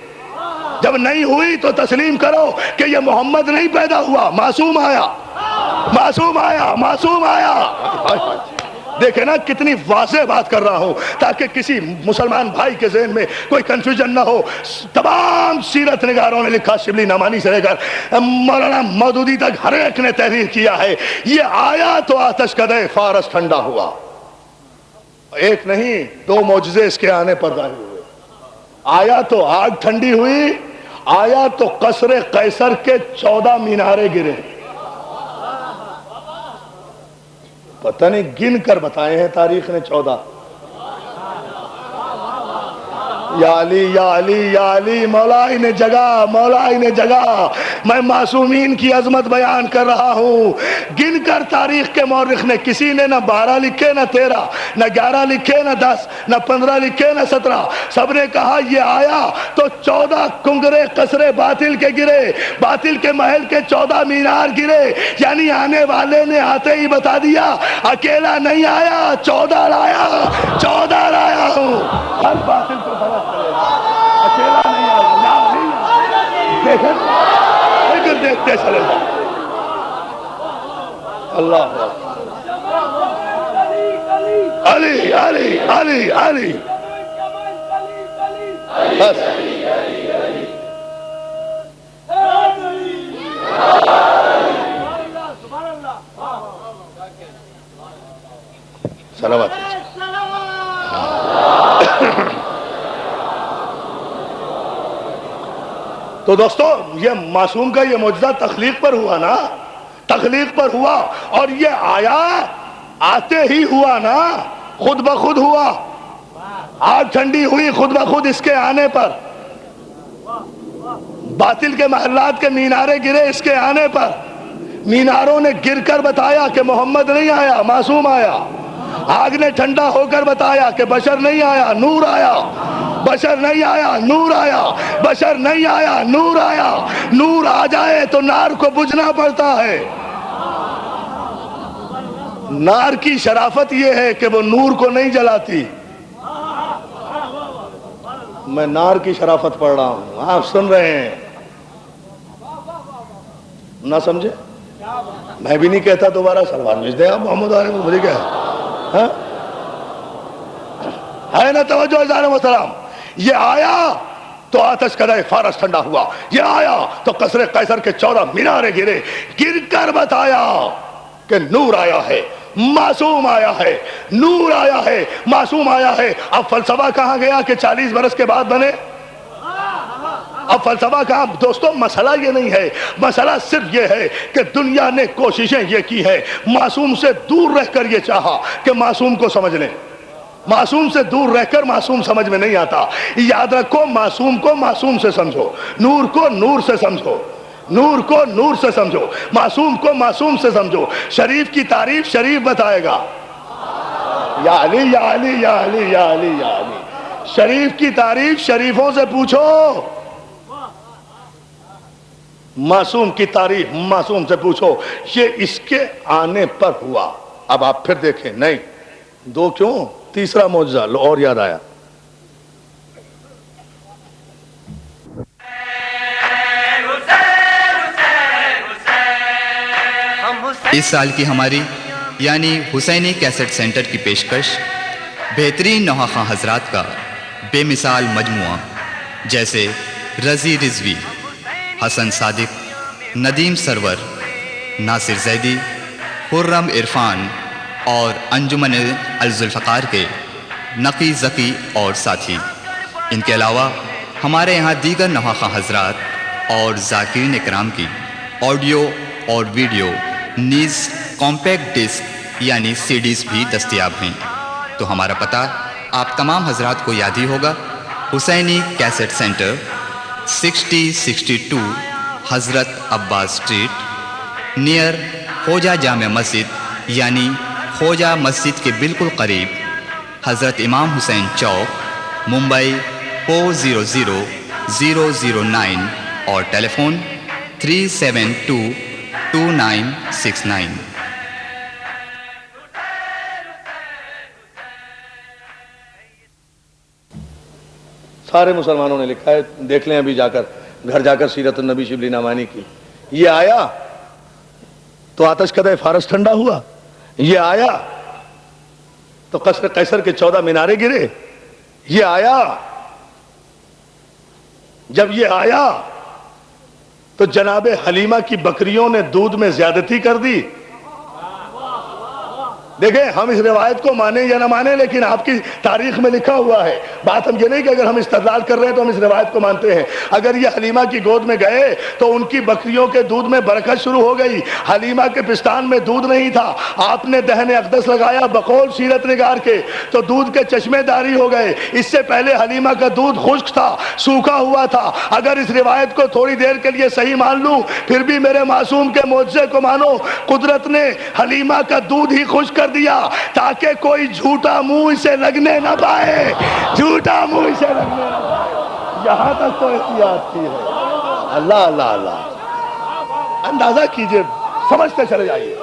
جب نہیں ہوئی تو تسلیم کرو کہ یہ محمد نہیں پیدا ہوا، معصوم آیا، معصوم آیا، معصوم آیا۔ دیکھیں نا کتنی واضح بات کر رہا ہوں تاکہ کسی مسلمان بھائی کے ذہن میں کوئی کنفیوژن نہ ہو۔ تمام سیرت نگاروں نے لکھا، شبلی نعمانی سے لے کر مولانا مودودی تک ہر ایک نے تحریر کیا ہے، یہ آیا تو آتش کدے فارس ٹھنڈا ہوا۔ ایک نہیں دو معجزے اس کے آنے پر ظاہر ہوئے۔ آیا تو آگ ٹھنڈی ہوئی، آیا تو قصر قیصر کے 14 مینارے گرے۔ پتہ نہیں گن کر بتائے ہیں تاریخ نے 14۔ یا علی یا علی یا علی، مولا انہیں جگہ، مولا انہیں جگہ۔ میں معصومین کی عظمت بیان کر رہا ہوں، گن کر تاریخ کے مورخ نے کسی نے نہ 12 لکھے نہ 13 نہ 11 لکھے نہ 10 نہ 15 لکھے نہ 17، سب نے کہا یہ آیا تو 14 کنگرے قصر باطل کے گرے، باطل کے محل کے 14 مینار گرے، یعنی آنے والے نے آتے ہی بتا دیا اکیلا نہیں آیا، 14 لایا، 14 لایا ہوں۔ ہر باطل کو غلط کرے گا، اکیلا نہیں آیا، نام نہیں آیا، دیکھیں دیکھتے چلے جا۔ اللہ علی علی علی علی، بس سلامت۔ تو دوستو یہ معصوم کا یہ معجزہ تخلیق پر ہوا نا، تخلیق پر ہوا، اور یہ آیا آتے ہی ہوا نا، خود بخود ہوا، آگ ٹھنڈی ہوئی خود بخود اس کے آنے پر، باطل کے محلات کے مینارے گرے اس کے آنے پر، میناروں نے گر کر بتایا کہ محمد نہیں آیا، معصوم آیا، آگ نے ٹھنڈا ہو کر بتایا کہ بشر نہیں آیا، نور آیا، بشر نہیں آیا، نور آیا، بشر نہیں آیا، نور آیا۔ نور آ جائے تو نار کو بجھنا پڑتا ہے۔ نار کی شرافت یہ ہے کہ وہ نور کو نہیں جلاتی۔ میں نار کی شرافت پڑھ رہا ہوں، آپ سن رہے ہیں نہ سمجھے؟ میں بھی نہیں کہتا دوبارہ سلمان بھیج دیں آپ محمد علیہ کو، مجھے کیا ہے نا توجہ عزیزان محترم۔ یہ آیا تو آتش کدے فارس ٹھنڈا ہوا، یہ آیا تو قصر قیصر کے 14 مینارے گرے، گر کر بتایا کہ نور آیا ہے، معصوم آیا ہے، نور آیا ہے، معصوم آیا ہے۔ اب فلسفہ کہاں گیا کہ 40 برس کے بعد بنے؟ اب فلسفہ کہاں؟ دوستو مسئلہ یہ نہیں ہے، مسئلہ صرف یہ ہے کہ دنیا نے کوششیں یہ کی ہے، معصوم سے دور رہ کر یہ چاہا کہ معصوم کو سمجھ لیں، معصوم سے دور رہ کر معصوم سمجھ میں نہیں آتا۔ یاد رکھو، معصوم کو معصوم سے سمجھو، نور کو نور سے سمجھو۔ نور کو نور سے سمجھو، معصوم کو معصوم سے سمجھو، شریف کی تعریف شریف بتائے گا، یا علی یا علی یا علی یا علی یا علی، شریف کی تعریف شریفوں سے پوچھو، معصوم کی تعریف معصوم سے پوچھو۔ یہ اس کے آنے پر ہوا۔ اب آپ پھر دیکھیں، نہیں دو کیوں، تیسرا معجزہ لو اور یاد آیا۔ اس سال کی ہماری یعنی حسینی کیسٹ سینٹر کی پیشکش بہترین نوحہ حضرات کا بے مثال مجموعہ، جیسے رضی رضوی، حسن صادق، ندیم سرور، ناصر زیدی، خرم عرفان اور انجمن الذوالفقار کے نقی ذکی اور ساتھی۔ ان کے علاوہ ہمارے یہاں دیگر نوحہ حضرات اور ذاکرین اکرام کی آڈیو اور ویڈیو نیز کمپیکٹ ڈسک یعنی سی ڈیز بھی دستیاب ہیں۔ تو ہمارا پتہ آپ تمام حضرات کو یاد ہی ہوگا، حسینی کیسٹ سینٹر 6062 حضرت عباس اسٹریٹ، نیئر خوجہ جامع مسجد یعنی خوجہ مسجد کے بالکل قریب، حضرت امام حسین چوک، ممبئی 400009 اور ٹیلی فون 3722969۔ سارے مسلمانوں نے لکھا ہے، دیکھ لیں ابھی جا کر، گھر جا کر سیرت النبی شبلی نعمانی کی۔ یہ آیا تو آتش کدہ فارس ٹھنڈا ہوا، یہ آیا تو قصر قیصر کے 14 مینارے گرے، یہ آیا، جب یہ آیا تو جناب حلیمہ کی بکریوں نے دودھ میں زیادتی کر دی۔ دیکھیں ہم اس روایت کو مانیں یا نہ مانیں، لیکن آپ کی تاریخ میں لکھا ہوا ہے۔ بات ہم یہ نہیں کہ اگر ہم استدلال کر رہے ہیں تو ہم اس روایت کو مانتے ہیں۔ اگر یہ حلیمہ کی گود میں گئے تو ان کی بکریوں کے دودھ میں برکت شروع ہو گئی۔ حلیمہ کے پستان میں دودھ نہیں تھا، آپ نے دہن اقدس لگایا بقول سیرت نگار کے تو دودھ کے چشمے داری ہو گئے۔ اس سے پہلے حلیمہ کا دودھ خشک تھا، سوکھا ہوا تھا۔ اگر اس روایت کو تھوڑی دیر کے لیے صحیح مان لوں، پھر بھی میرے معصوم کے معجزے کو مانو۔ قدرت نے حلیمہ کا دودھ ہی خشک کر دیا تاکہ کوئی جھوٹا منہ اسے لگنے نہ پائے، جھوٹا منہ اسے لگنے نہ پائے۔ یہاں تک تو احتیاط کی ہے۔ اللہ اللہ اللہ، اندازہ کیجئے، سمجھتے چلے جائیے۔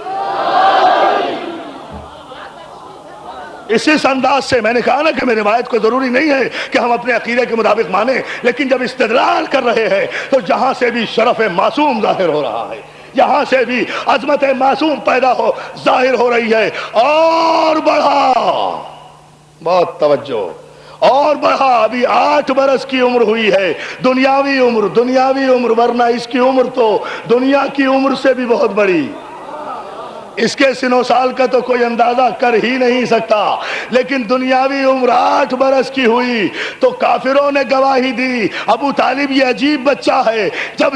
اس انداز سے میں نے کہا نا کہ میری روایت کو ضروری نہیں ہے کہ ہم اپنے عقیدے کے مطابق مانیں، لیکن جب استدلال کر رہے ہیں تو جہاں سے بھی شرف معصوم ظاہر ہو رہا ہے، یہاں سے بھی عظمت معصوم پیدا ہو ظاہر ہو رہی ہے۔ اور بڑھا، بہت توجہ، اور بڑھا، ابھی 8 برس کی عمر ہوئی ہے، دنیاوی عمر، ورنہ اس کی عمر تو دنیا کی عمر سے بھی بہت بڑی۔ اس کے سن و سال کا تو کوئی اندازہ کر ہی نہیں سکتا، لیکن دنیاوی عمر 8 برس کی ہوئی تو کافروں نے گواہی دی ابو طالب یہ عجیب بچہ ہے، جب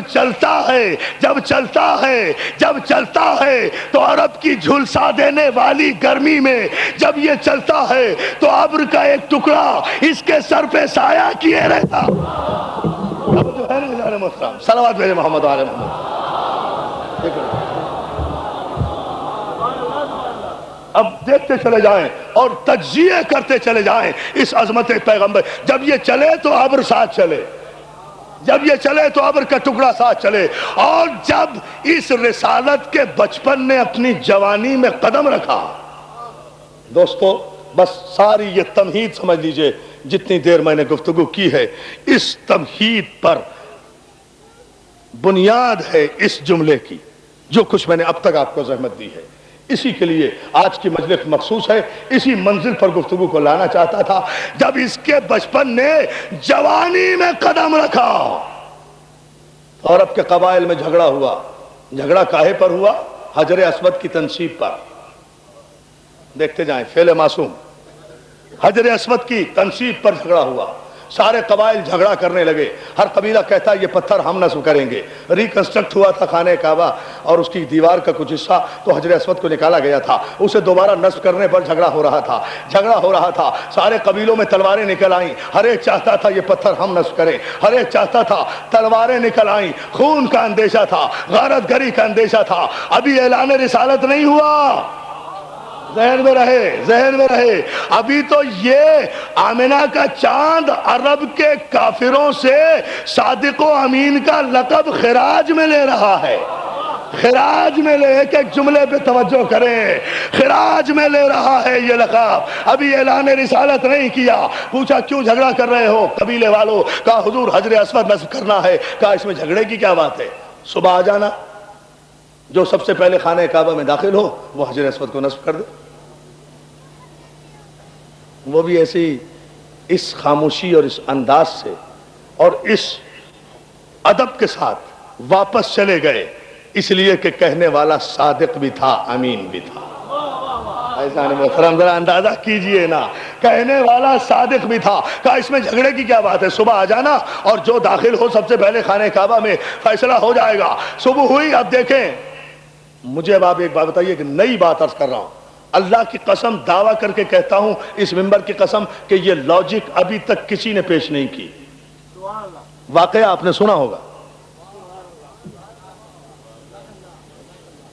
چلتا ہے تو عرب کی جھلسا دینے والی گرمی میں جب یہ چلتا ہے تو ابر کا ایک ٹکڑا اس کے سر پہ سایہ کیے رہتا۔ اب جو ہے نا محترم، صلوات بھیجے محمد علیہ محمد۔ اب دیکھتے چلے جائیں اور تجزیے کرتے چلے جائیں اس عظمت پیغمبر۔ جب یہ چلے تو ابر ساتھ چلے، جب یہ چلے تو ابر کا ٹکڑا ساتھ چلے، اور جب اس رسالت کے بچپن نے اپنی جوانی میں قدم رکھا۔ دوستو بس ساری یہ تمہید سمجھ لیجئے، جتنی دیر میں نے گفتگو کی ہے اس تمہید پر بنیاد ہے اس جملے کی، جو کچھ میں نے اب تک آپ کو زحمت دی ہے۔ اسی کے لیے آج کی مجلس مخصوص ہے، اسی منزل پر گفتگو کو لانا چاہتا تھا۔ جب اس کے بچپن نے جوانی میں قدم رکھا اور اب کے قبائل میں جھگڑا ہوا، جھگڑا کاہے پر ہوا؟ حجر اسود کی تنصیب پر۔ دیکھتے جائیں، فعل معصوم، حجر اسود کی تنصیب پر جھگڑا ہوا۔ سارے قبائل جھگڑا کرنے لگے، ہر قبیلہ کہتا ہے یہ پتھر ہم نصب کریں گے۔ ریکنسٹرکٹ ہوا تھا خانہ کعبہ اور اس کی دیوار کا کچھ حصہ تو حجر اسود کو نکالا گیا تھا، اسے دوبارہ نصب کرنے پر جھگڑا ہو رہا تھا، سارے قبیلوں میں تلواریں نکل آئیں، ہر ایک چاہتا تھا یہ پتھر ہم نصب کریں، ہر ایک چاہتا تھا، تلواریں نکل آئیں، خون کا اندیشہ تھا، غارت گری کا اندیشہ تھا۔ ابھی اعلان رسالت نہیں ہوا، ذہن میں رہے، ابھی تو یہ آمنہ کا چاند عرب کے کافروں سے صادق و امین کا لقب خراج میں لے رہا ہے۔ خراج میں لے، ایک جملے پہ توجہ کریں، خراج میں لے رہا ہے یہ لقب، ابھی اعلان رسالت نہیں کیا۔ پوچھا کیوں جھگڑا کر رہے ہو قبیلے والوں؟ کہا حضور حجر اسود نصب کرنا ہے۔ کہا اس میں جھگڑے کی کیا بات ہے، صبح آ جانا، جو سب سے پہلے خانہ کعبہ میں داخل ہو وہ حجر اسود کو نصب کر دے۔ وہ بھی ایسی اس خاموشی اور اس انداز سے اور اس ادب کے ساتھ واپس چلے گئے، اس لیے کہ کہنے والا صادق بھی تھا، امین بھی تھا۔ ایسا نہیں محترم، ذرا اندازہ کیجئے نا، کہنے والا صادق بھی تھا۔ کہا اس میں جھگڑے کی کیا بات ہے، صبح آ جانا اور جو داخل ہو سب سے پہلے خانہ کعبہ میں فیصلہ ہو جائے گا۔ صبح ہوئی، اب دیکھیں، مجھے اب آپ ایک بات بتائیے کہ نئی بات عرض کر رہا ہوں، اللہ کی قسم دعویٰ کر کے کہتا ہوں اس منبر کی قسم کہ یہ لاجک ابھی تک کسی نے پیش نہیں کی۔ واقعہ آپ نے سنا ہوگا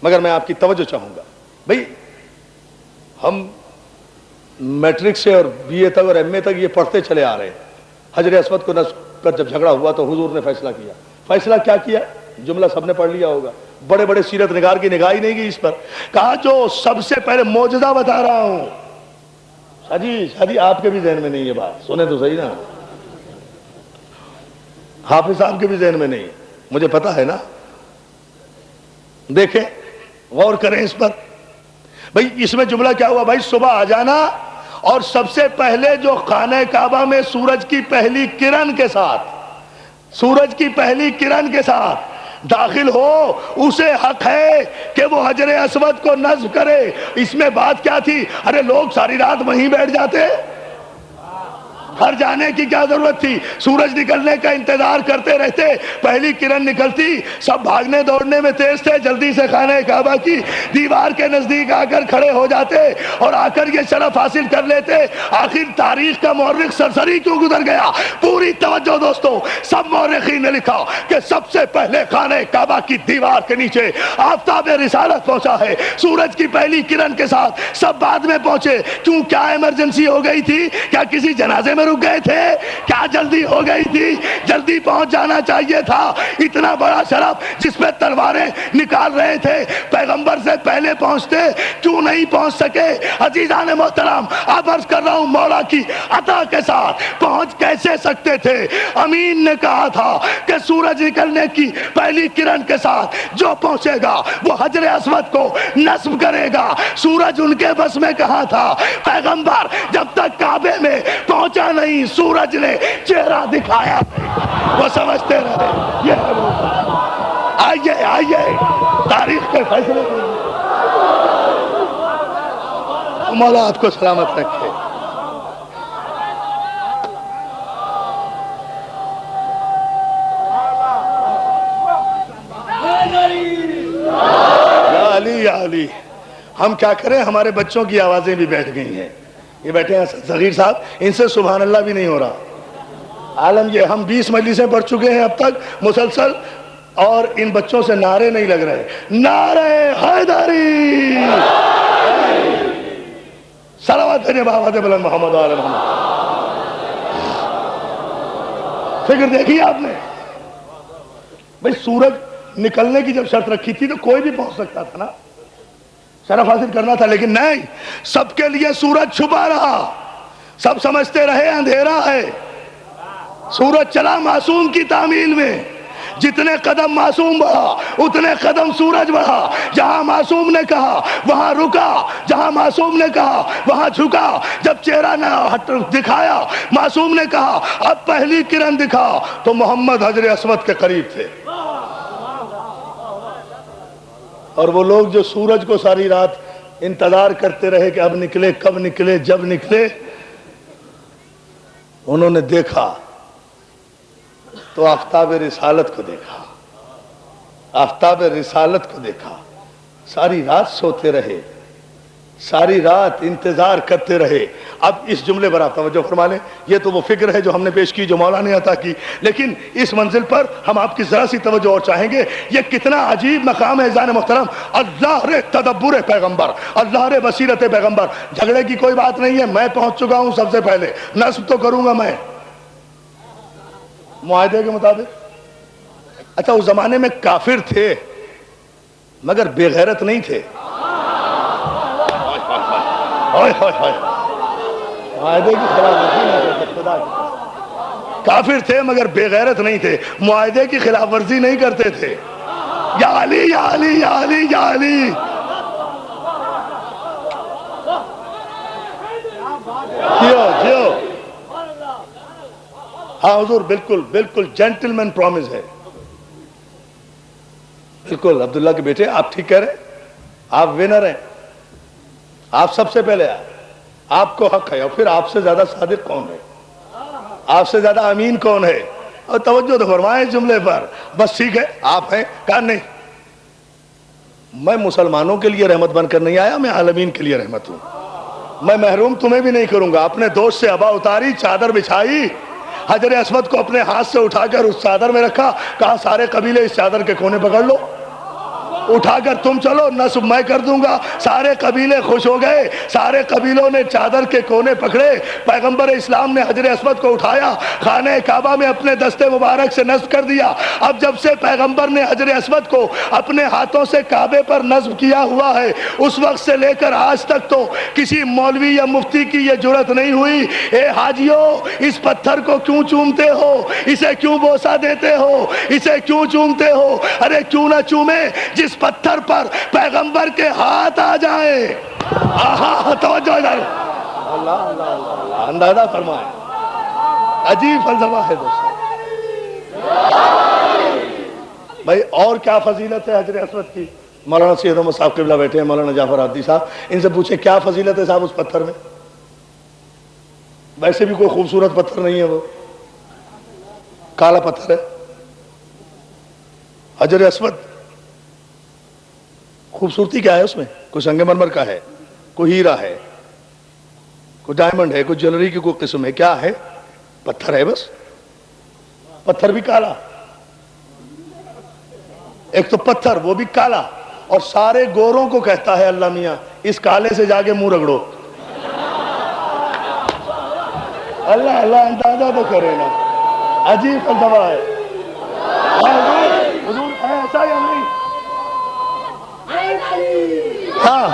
مگر میں آپ کی توجہ چاہوں گا۔ بھئی ہم میٹرک سے اور بی اے تک اور ایم اے تک یہ پڑھتے چلے آ رہے ہیں، حجر اسود کو نصب پر جب جھگڑا ہوا تو حضور نے فیصلہ کیا۔ فیصلہ کیا کیا؟ جملہ سب نے پڑھ لیا ہوگا، بڑے بڑے سیرت نگار کی نگاہ ہی نہیں گئی اس پر۔ کہا جو سب سے پہلے معجزہ بتا رہا ہوں، شادی آپ کے بھی ذہن میں نہیں یہ بات، سنیں تو صحیح نا، حافظ صاحب کے بھی ذہن میں نہیں، مجھے پتا ہے نا۔ دیکھیں، غور کریں اس پر۔ بھئی اس میں جملہ کیا ہوا؟ بھائی صبح آ جانا اور سب سے پہلے جو خانہ کعبہ میں سورج کی پہلی کرن کے ساتھ داخل ہو، اسے حق ہے کہ وہ حجر اسود کو نصب کرے۔ اس میں بات کیا تھی؟ ارے لوگ ساری رات وہیں بیٹھ جاتے، گھر جانے کی کیا ضرورت تھی؟ سورج نکلنے کا انتظار کرتے رہتے، پہلی کرن نکلتی، سب بھاگنے دوڑنے میں تیز تھے، جلدی سے خانہ کعبہ کی دیوار کے نزدیک آ کر کھڑے ہو جاتے اور آ کر یہ شرف حاصل کر لیتے۔ آخر تاریخ کا مورخ سرسری کیوں گزر گیا؟ پوری توجہ دوستو، سب مورخین نے لکھا کہ سب سے پہلے خانہ کعبہ کی دیوار کے نیچے آفتاب رسالت پہنچا ہے، سورج کی پہلی کرن کے ساتھ، سب بعد میں پہنچے۔ کیوں؟ کیا ایمرجنسی ہو گئی تھی؟ کیا کسی جنازے میں رک گئے تھے؟ کیا جلدی ہو گئی تھی؟ جلدی پہنچ جانا چاہیے تھا۔ اتنا بڑا شرف جس پہ تلواریں نکال رہے تھے، پیغمبر سے پہلے پہنچتے، کیوں نہیں پہنچ سکے؟ عزیزان محترم، اب عرض کر رہا ہوں مولا کی عطا کے ساتھ پہنچ کیسے سکتے تھے؟ امین نے کہا تھا کہ سورج نکلنے کی پہلی کرن کے ساتھ جو پہنچے گا وہ حجر اسود کو نصب کرے گا۔ سورج ان کے بس میں کہاں تھا؟ پیغمبر جب تک کعبے میں پہنچا نہیں، سورج نے چہرہ دکھایا نہیں، وہ سمجھتے رہے یہ ہے وہ۔ آئیے تاریخ کے فیصلے مولا آپ کو سلامت رکھے۔ یا علی، ہم کیا کریں، ہمارے بچوں کی آوازیں بھی بیٹھ گئی ہیں، یہ بیٹھے ہیں صغیر صاحب، ان سے سبحان اللہ بھی نہیں ہو رہا۔ عالم یہ، ہم 20 مجلسیں پڑھ چکے ہیں اب تک مسلسل، اور ان بچوں سے نعرے نہیں لگ رہے۔ نعرے حیدری، صلوات بھیجے بابا بلند محمد و آل محمد۔ فکر دیکھی آپ نے؟ بھئی سورج نکلنے کی جب شرط رکھی تھی تو کوئی بھی پہنچ سکتا تھا نا، شرف حاصل کرنا تھا، لیکن نہیں، سب کے لیے سورج چھپا رہا، سب سمجھتے رہے اندھیرا ہے۔ سورج چلا معصوم کی تعمیل میں، جتنے قدم معصوم بڑھا اتنے قدم سورج بڑھا۔ جہاں معصوم نے کہا وہاں رکا، جہاں معصوم نے کہا وہاں جھکا۔ جب چہرہ نہ دکھایا، معصوم نے کہا اب پہلی کرن دکھا، تو محمد حجر اسود کے قریب تھے۔ اور وہ لوگ جو سورج کو ساری رات انتظار کرتے رہے کہ اب نکلے، کب نکلے، جب نکلے، انہوں نے دیکھا تو آفتاب رسالت کو دیکھا، آفتاب رسالت کو دیکھا، ساری رات سوتے رہے، ساری رات انتظار کرتے رہے۔ اب اس جملے پر آپ توجہ فرما لیں، یہ تو وہ فکر ہے جو ہم نے پیش کی، جو مولا نے عطا کی، لیکن اس منزل پر ہم آپ کی ذرا سی توجہ اور چاہیں گے۔ یہ کتنا عجیب مقام ہے عزیزان محترم، اللہ رے تدبر پیغمبر، اللہ رے بصیرت پیغمبر۔ جھگڑے کی کوئی بات نہیں ہے، میں پہنچ چکا ہوں سب سے پہلے، نصب تو کروں گا میں معاہدے کے مطابق۔ اچھا، اس زمانے میں کافر تھے مگر بے غیرت نہیں تھے۔ معاہدے کی خلاف ورزی نہیں کرتے، خدا کی۔ کافر تھے مگر بے غیرت نہیں تھے، معاہدے کی خلاف ورزی نہیں کرتے تھے۔ یا علی یا علی یا علی یا علی، جیو جیو۔ ہاں حضور، بالکل بالکل جینٹلمین پرومس ہے، بالکل۔ عبداللہ کے بیٹے آپ ٹھیک کہہ رہے ہیں، آپ ونر ہیں، آپ سب سے پہلے آئے، آپ کو حق ہے۔ اور پھر آپ سے زیادہ صادق کون ہے، آپ سے زیادہ امین کون ہے؟ اور توجہ تو فرمائیں اس جملے پر۔ بس ٹھیک ہے، آپ ہیں، کہا نہیں، میں مسلمانوں کے لیے رحمت بن کر نہیں آیا، میں عالمین کے لیے رحمت ہوں۔ میں محروم تمہیں بھی نہیں کروں گا۔ اپنے دوست سے ابا اتاری، چادر بچھائی، حجر اسود کو اپنے ہاتھ سے اٹھا کر اس چادر میں رکھا، کہا سارے قبیلے اس چادر کے کونے پکڑ لو، اٹھا کر تم چلو، نصب میں کر دوں گا۔ سارے قبیلے خوش ہو گئے، سارے قبیلوں نے چادر کے کونے پکڑے، پیغمبر اسلام نے حجر اسود کو اٹھایا، خانہ کعبہ میں اپنے دستے مبارک سے نصب کر دیا۔ اب جب سے پیغمبر نے حجر اسود کو اپنے ہاتھوں سے کعبے پر نصب کیا ہوا ہے، اس وقت سے لے کر آج تک تو کسی مولوی یا مفتی کی یہ جرت نہیں ہوئی، اے حاجیو اس پتھر کو کیوں چومتے ہو، اسے کیوں بوسہ دیتے ہو، اسے کیوں چومتے ہو؟ ارے کیوں نہ چومے جس پتھر پر پیغمبر کے ہاتھ آ جائے۔ آہا، توجہ اللہ اللہ، اندازہ فرمائے، عجیب فلسفہ ہے دوستو۔ بھائی اور کیا فضیلت ہے حجر اسود کی؟ مولانا سید احمد صاحب قبلہ بیٹھے ہیں، مولانا جعفر عابدی صاحب، ان سے پوچھیں کیا فضیلت ہے صاحب اس پتھر میں؟ ویسے بھی کوئی خوبصورت پتھر نہیں ہے، وہ کالا پتھر ہے حجر اسود۔ خوبصورتی کیا ہے اس میں؟ کوئی سنگ مرمر کا ہے، کوئی ہیرا ہے، کوئی ڈائمنڈ ہے، کوئی جویلری کی کوئی قسم ہے، کیا ہے؟ پتھر ہے بس، پتھر بھی کالا، ایک تو پتھر وہ بھی کالا، اور سارے گوروں کو کہتا ہے اللہ میاں اس کالے سے جا کے منہ رگڑو۔ اللہ اللہ، اندازہ تو کرے نا، عجیب فلسفہ ہے۔ حضور ایسا یا نہیں؟ ہاں،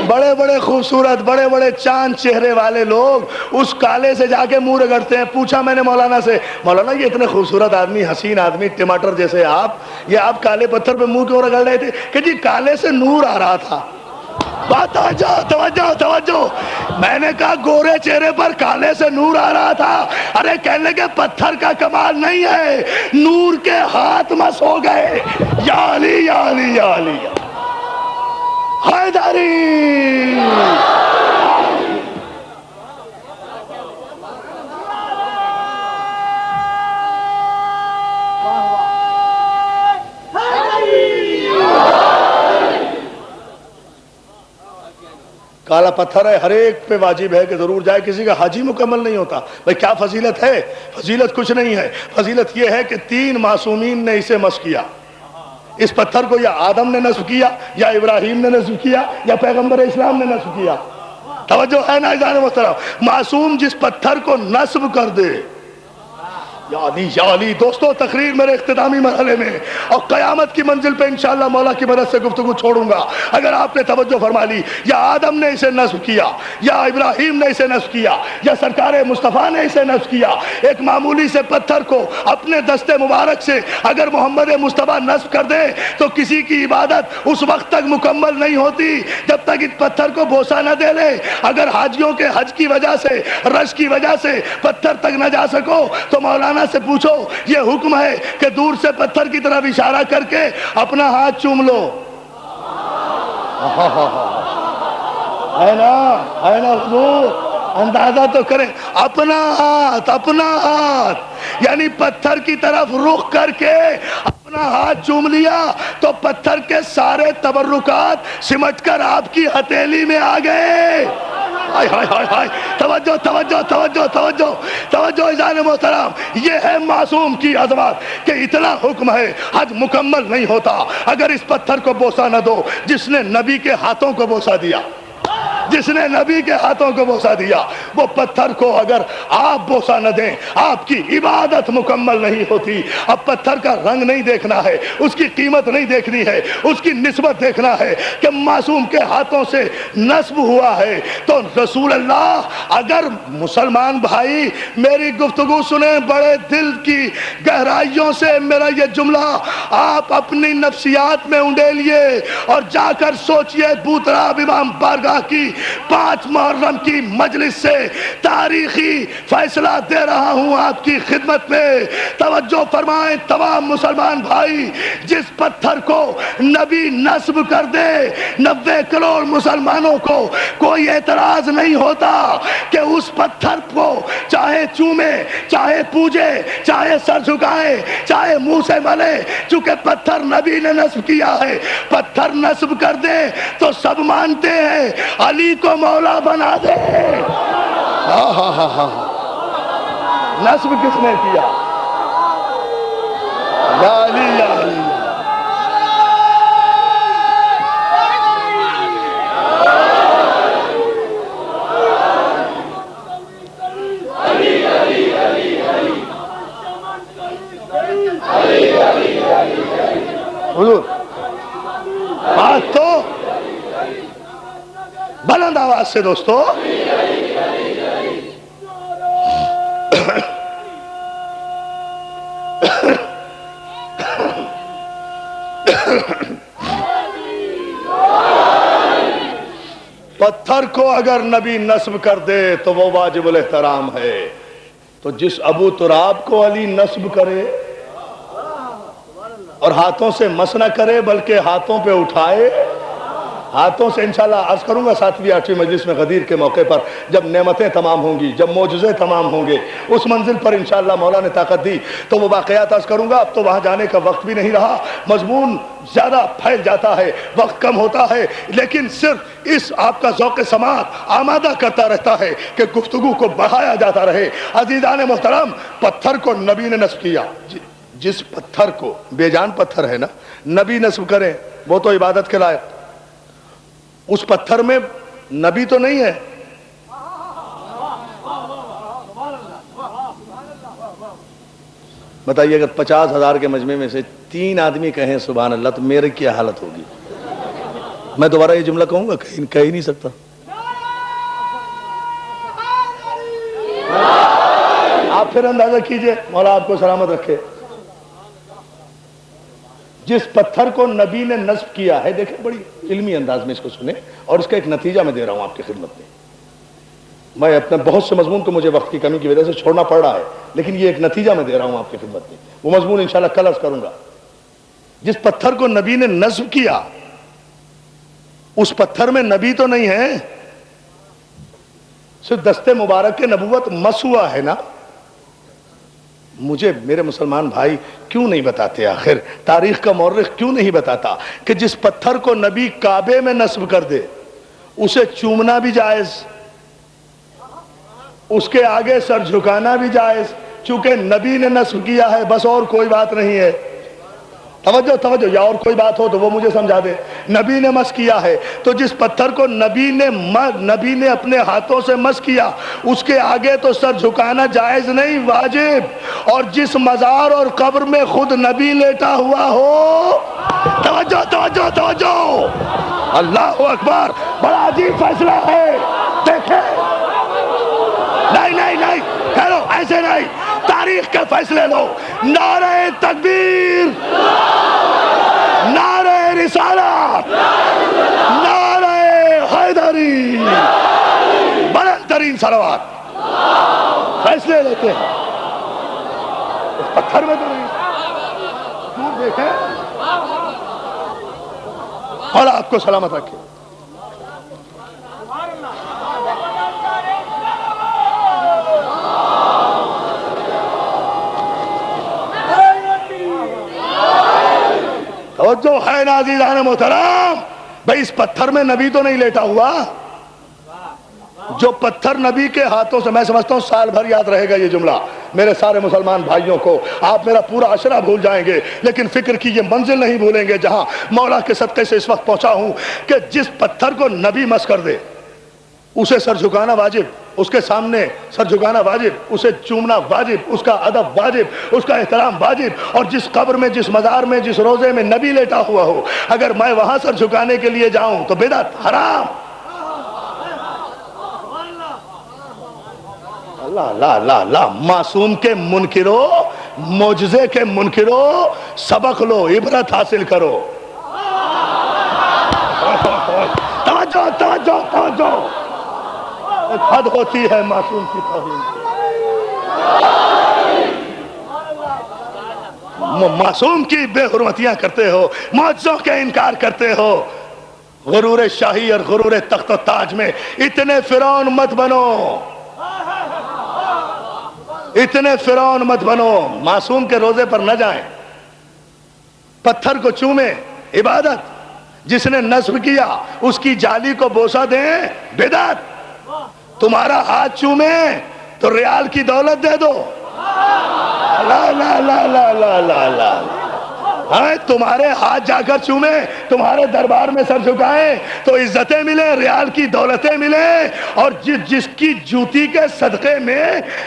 بڑے بڑے خوبصورت، بڑے بڑے چاند چہرے والے لوگ اس کالے سے جا کے منہ رگڑتے ہیں۔ پوچھا میں نے مولانا سے، مولانا یہ اتنے خوبصورت آدمی، حسین آدمی، ٹماٹر جیسے آپ، یہ آپ کالے پتھر پہ منہ کیوں رگڑ رہے تھے؟ کہ جی کالے سے نور آ رہا تھا۔ بات توجہ توجہ، میں نے کہا گورے چہرے پر کالے سے نور آ رہا تھا۔ ارے کہنے لگے پتھر کا کمال نہیں ہے، نور کے ہاتھ مس ہو گئے۔ یا علی یا علی یا علی حیدری۔ کالا پتھر ہے، ہر ایک پہ واجب ہے کہ ضرور جائے، کسی کا حاجی مکمل نہیں ہوتا۔ بھئی کیا فضیلت ہے؟ فضیلت کچھ نہیں ہے، فضیلت یہ ہے کہ 3 معصومین نے اسے مس کیا۔ اس پتھر کو یا آدم نے نصب کیا، یا ابراہیم نے نصب کیا، یا پیغمبر اسلام نے نصب کیا۔ توجہ ہے نا عزیزان محترم؟ معصوم جس پتھر کو نصب کر دے، یا علی۔ دوستو تقریر میرے اختتامی مرحلے میں، اور قیامت کی منزل پہ انشاءاللہ مولا کی مدد سے گفتگو چھوڑوں گا۔ اگر آپ نے توجہ فرما لی، یا آدم نے اسے نصب کیا، یا ابراہیم نے اسے نصب کیا، یا سرکار مصطفیٰ نے اسے نصب کیا، ایک معمولی سے پتھر کو اپنے دستے مبارک سے اگر محمد مصطفیٰ نصب کر دے تو کسی کی عبادت اس وقت تک مکمل نہیں ہوتی جب تک اس پتھر کو بوسہ نہ دے لے۔ اگر حاجیوں کے حج کی وجہ سے، رش کی وجہ سے پتھر تک نہ جا سکو تو مولانا سے پوچھو، یہ حکم ہے کہ دور سے پتھر کی طرف اشارہ کر کے اپنا ہاتھ چوم لو۔ ہے نا حضور؟ اندازہ تو کریں، اپنا ہاتھ یعنی پتھر کی طرف رخ کر کے اپنا ہاتھ چوم لیا تو پتھر کے سارے تبرکات سمٹ کر آپ کی ہتھیلی میں آ گئے. ہائے ہائے ہائے ہائے، توجہ توجہ توجہ توجہ توجہ عزیزان محترم، یہ ہے معصوم کی عظمت کہ اتنا حکم ہے. حج مکمل نہیں ہوتا اگر اس پتھر کو بوسہ نہ دو جس نے نبی کے ہاتھوں کو بوسہ دیا. جس نے نبی کے ہاتھوں کو بوسہ دیا وہ پتھر کو اگر آپ بوسہ نہ دیں آپ کی عبادت مکمل نہیں ہوتی. اب پتھر کا رنگ نہیں دیکھنا ہے، اس کی قیمت نہیں دیکھنی ہے، اس کی نسبت دیکھنا ہے کہ معصوم کے ہاتھوں سے نصب ہوا ہے. تو رسول اللہ، اگر مسلمان بھائی میری گفتگو سنیں بڑے دل کی گہرائیوں سے میرا یہ جملہ آپ اپنی نفسیات میں انڈیلیے اور جا کر سوچئے. بوتراب امام بارگاہ کی 5 محرم کی مجلس سے تاریخی فیصلہ دے رہا ہوں آپ کی خدمت میں. توجہ فرمائیں تمام مسلمان بھائی، جس پتھر کو نبی نصب کر دے 90 کروڑ مسلمانوں کو کوئی اعتراض نہیں ہوتا کہ اس پتھر کو چاہے چومے، چاہے پوجے، چاہے سر جھکائے، چاہے منہ سے ملے، چونکہ پتھر نبی نے نصب کیا ہے. پتھر نصب کر دے تو سب مانتے ہیں علی کو مولا بنا دے. نصب کس نے کیا؟ یا علی یا علی. حضور بات تو بلند آواز سے دوستو. پتھر کو اگر نبی نصب کر دے تو وہ واجب الاحترام ہے. تو جس ابو تراب کو علی نصب کرے اور ہاتھوں سے مس نہ کرے بلکہ ہاتھوں پہ اٹھائے، ہاتھوں سے انشاءاللہ عرض کروں گا 7ویں 8ویں مجلس میں غدیر کے موقع پر جب نعمتیں تمام ہوں گی، جب معجزے تمام ہوں گے، اس منزل پر انشاءاللہ مولا نے طاقت دی تو وہ واقعات عرض کروں گا. اب تو وہاں جانے کا وقت بھی نہیں رہا، مضمون زیادہ پھیل جاتا ہے، وقت کم ہوتا ہے، لیکن صرف اس آپ کا ذوق سماعت آمادہ کرتا رہتا ہے کہ گفتگو کو بڑھایا جاتا رہے. عزیزان محترم، پتھر کو نبی نے نصب کیا. جس پتھر کو، بے جان پتھر ہے نا، نبی نصب کریں وہ تو عبادت کے لائق. اس پتھر میں نبی تو نہیں ہے. بتائیے اگر 50,000 کے مجمع میں سے 3 آدمی کہیں سبحان اللہ تو میری کیا حالت ہوگی؟ میں دوبارہ یہ جملہ کہوں گا؟ کہہ ہی نہیں سکتا. آپ پھر اندازہ کیجئے، مولا آپ کو سلامت رکھے. جس پتھر کو نبی نے نصب کیا ہے، دیکھیں بڑی علمی انداز میں اس کو سنیں اور اس کا ایک نتیجہ میں دے رہا ہوں آپ کی خدمت میں. میں اپنے بہت سے مضمون کو مجھے وقت کی کمی کی وجہ سے چھوڑنا پڑ رہا ہے، لیکن یہ ایک نتیجہ میں دے رہا ہوں آپ کی خدمت میں. وہ مضمون انشاءاللہ کل عرض کروں گا. جس پتھر کو نبی نے نصب کیا اس پتھر میں نبی تو نہیں ہے، صرف دستے مبارک کے نبوت مس ہوا ہے نا. مجھے میرے مسلمان بھائی کیوں نہیں بتاتے، آخر تاریخ کا مورخ کیوں نہیں بتاتا کہ جس پتھر کو نبی کعبے میں نصب کر دے اسے چومنا بھی جائز، اس کے آگے سر جھکانا بھی جائز، چونکہ نبی نے نصب کیا ہے، بس اور کوئی بات نہیں ہے. توجہ توجہ، یا اور کوئی بات ہو تو وہ مجھے سمجھا دے. نبی نے مس کیا ہے تو جس پتھر کو نبی نے اپنے ہاتھوں سے مس کیا اس کے آگے تو سر جھکانا جائز نہیں، واجب. اور جس مزار اور قبر میں خود نبی لیٹا ہوا ہو، توجہ توجہ توجہ، اللہ اکبر، بڑا عجیب فیصلہ ہے. دیکھیں، نہیں نہیں نہیں کہہ لو، ایسے نہیں، تاریخ کے فیصلے لو. نعرہ تکبیر، نعرہ رسالت، نعرہ حیدری، بلند ترین صلوات. فیصلے لیتے ہیں اس پتھر میں تو نہیں. دور دیکھیں اور آپ کو سلامت رکھے. اور جو ہے نا عزیزان محترم، بھئی اس پتھر میں نبی تو نہیں لیٹا ہوا، جو پتھر نبی کے ہاتھوں سے، میں سمجھتا ہوں سال بھر یاد رہے گا یہ جملہ میرے سارے مسلمان بھائیوں کو، آپ میرا پورا عشرہ بھول جائیں گے لیکن فکر کی یہ منزل نہیں بھولیں گے جہاں مولا کے صدقے سے اس وقت پہنچا ہوں، کہ جس پتھر کو نبی مس کر دے اسے سر جھکانا واجب، اس کے سامنے سر جھکانا واجب، اسے چومنا واجب، اس کا ادب واجب، اس کا احترام واجب، اور جس قبر میں، جس مزار میں، جس روزے میں نبی لیٹا ہوا ہو، اگر میں وہاں سر جھکانے کے لیے جاؤں تو بدعت، حرام۔ اللہ اللہ اللہ اللہ، معصوم کے منکرو، معجزے کے منکرو، سبق لو، عبرت حاصل کرو۔ توجہ توجہ توجہ، حد ہوتی ہے معصوم کی توہین کی، معصوم کی بے حرمتیاں کرتے ہو، معجزوں کے انکار کرتے ہو، غرور شاہی اور غرور تخت و تاج میں اتنے فرعون مت بنو، اتنے فرعون مت بنو، معصوم کے روزے پر نہ جائیں، پتھر کو چومیں، عبادت، جس نے نصب کیا اس کی جالی کو بوسہ دیں، بدعت، تمہارا ہاتھ چومیں تو ریال کی دولت دے دو، لا لا لا لا لا لا لا، تمہارے ہاتھ جا کر چومیں، تمہارے دربار میں سر جھکائیں تو عزتیں ملیں، ریال کی دولتیں ملیں، اور جس کی جوتی کے صدقے میں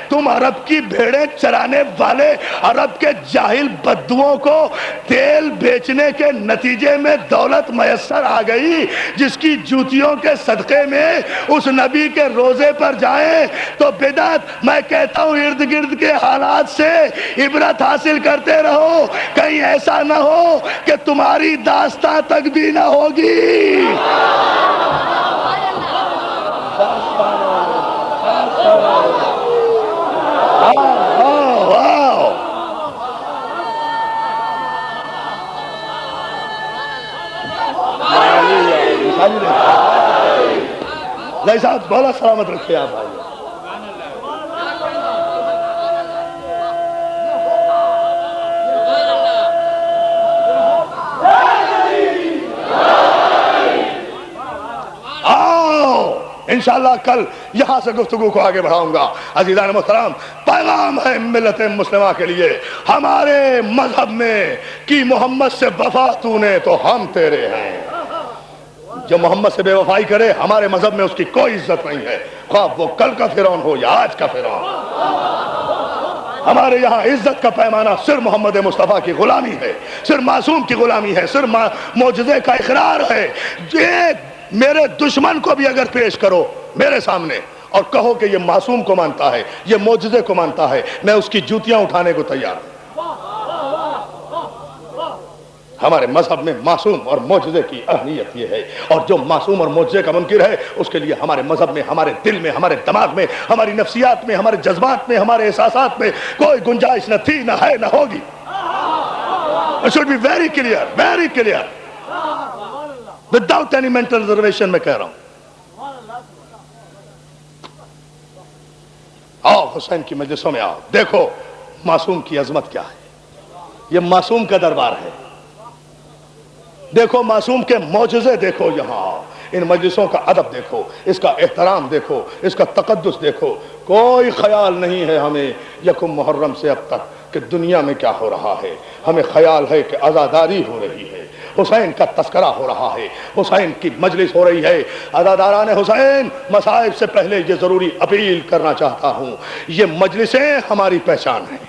تم عرب کی بھیڑیں چرانے والے عرب کے جاہل بدوؤں کو تیل بیچنے کے نتیجے میں دولت میسر آ گئی، جس کی جوتیوں کے صدقے میں اس نبی کے روزے پر جائیں تو بدعت۔ میں کہتا ہوں ارد گرد کے حالات سے عبرت حاصل کرتے رہو، کہیں ایسا نہ ہو کہ تمہاری داستان تک بھی نہ ہوگی۔ نہیں صاحب بولا سلامت رکھے آپ بھائی۔ انشاءاللہ کل یہاں سے گفتگو کو آگے بڑھاؤں گا۔ عزیزان محترم، پیغام ہے ملت مسلمہ کے لیے، ہمارے مذہب میں کہ محمد سے وفا تو نے تو ہم تیرے ہیں، جو محمد سے بے وفائی کرے ہمارے مذہب میں اس کی کوئی عزت نہیں ہے، خواہ وہ کل کا فرعون ہو یا آج کا فرعون۔ ہمارے یہاں عزت کا پیمانہ صرف محمد مصطفیٰ کی غلامی ہے، صرف معصوم کی غلامی ہے، صرف معجزے کا اقرار ہے۔ میرے دشمن کو بھی اگر پیش کرو میرے سامنے اور کہو کہ یہ معصوم کو مانتا ہے، یہ معجزے کو مانتا ہے، میں اس کی جوتیاں اٹھانے کو تیار ہوں۔ ہمارے مذہب میں معصوم اور معجزے کی اہمیت یہ ہے، اور جو معصوم اور معجزے کا منکر ہے اس کے لیے ہمارے مذہب میں، ہمارے دل میں، ہمارے دماغ میں، ہماری نفسیات میں، ہمارے جذبات میں، ہمارے احساسات میں کوئی گنجائش نہ تھی، نہ ہے، نہ ہوگی۔ It should be very clear, very clear. Without any mental reservation میں کہہ رہا ہوں۔ آؤ حسین کی مجلسوں میں آؤ، دیکھو معصوم کی عظمت کیا ہے، یہ معصوم کا دربار ہے، دیکھو معصوم کے معجزے دیکھو، یہاں آؤ، ان مجلسوں کا ادب دیکھو، اس کا احترام دیکھو، اس کا تقدس دیکھو۔ کوئی خیال نہیں ہے ہمیں یکم محرم سے اب تک کہ دنیا میں کیا ہو رہا ہے، ہمیں خیال ہے کہ عزاداری ہو رہی ہے، حسین کا تذکرہ ہو رہا ہے، حسین کی مجلس ہو رہی ہے۔ عزاداران حسین، مصائب سے پہلے یہ ضروری اپیل کرنا چاہتا ہوں، یہ مجلسیں ہماری پہچان ہیں،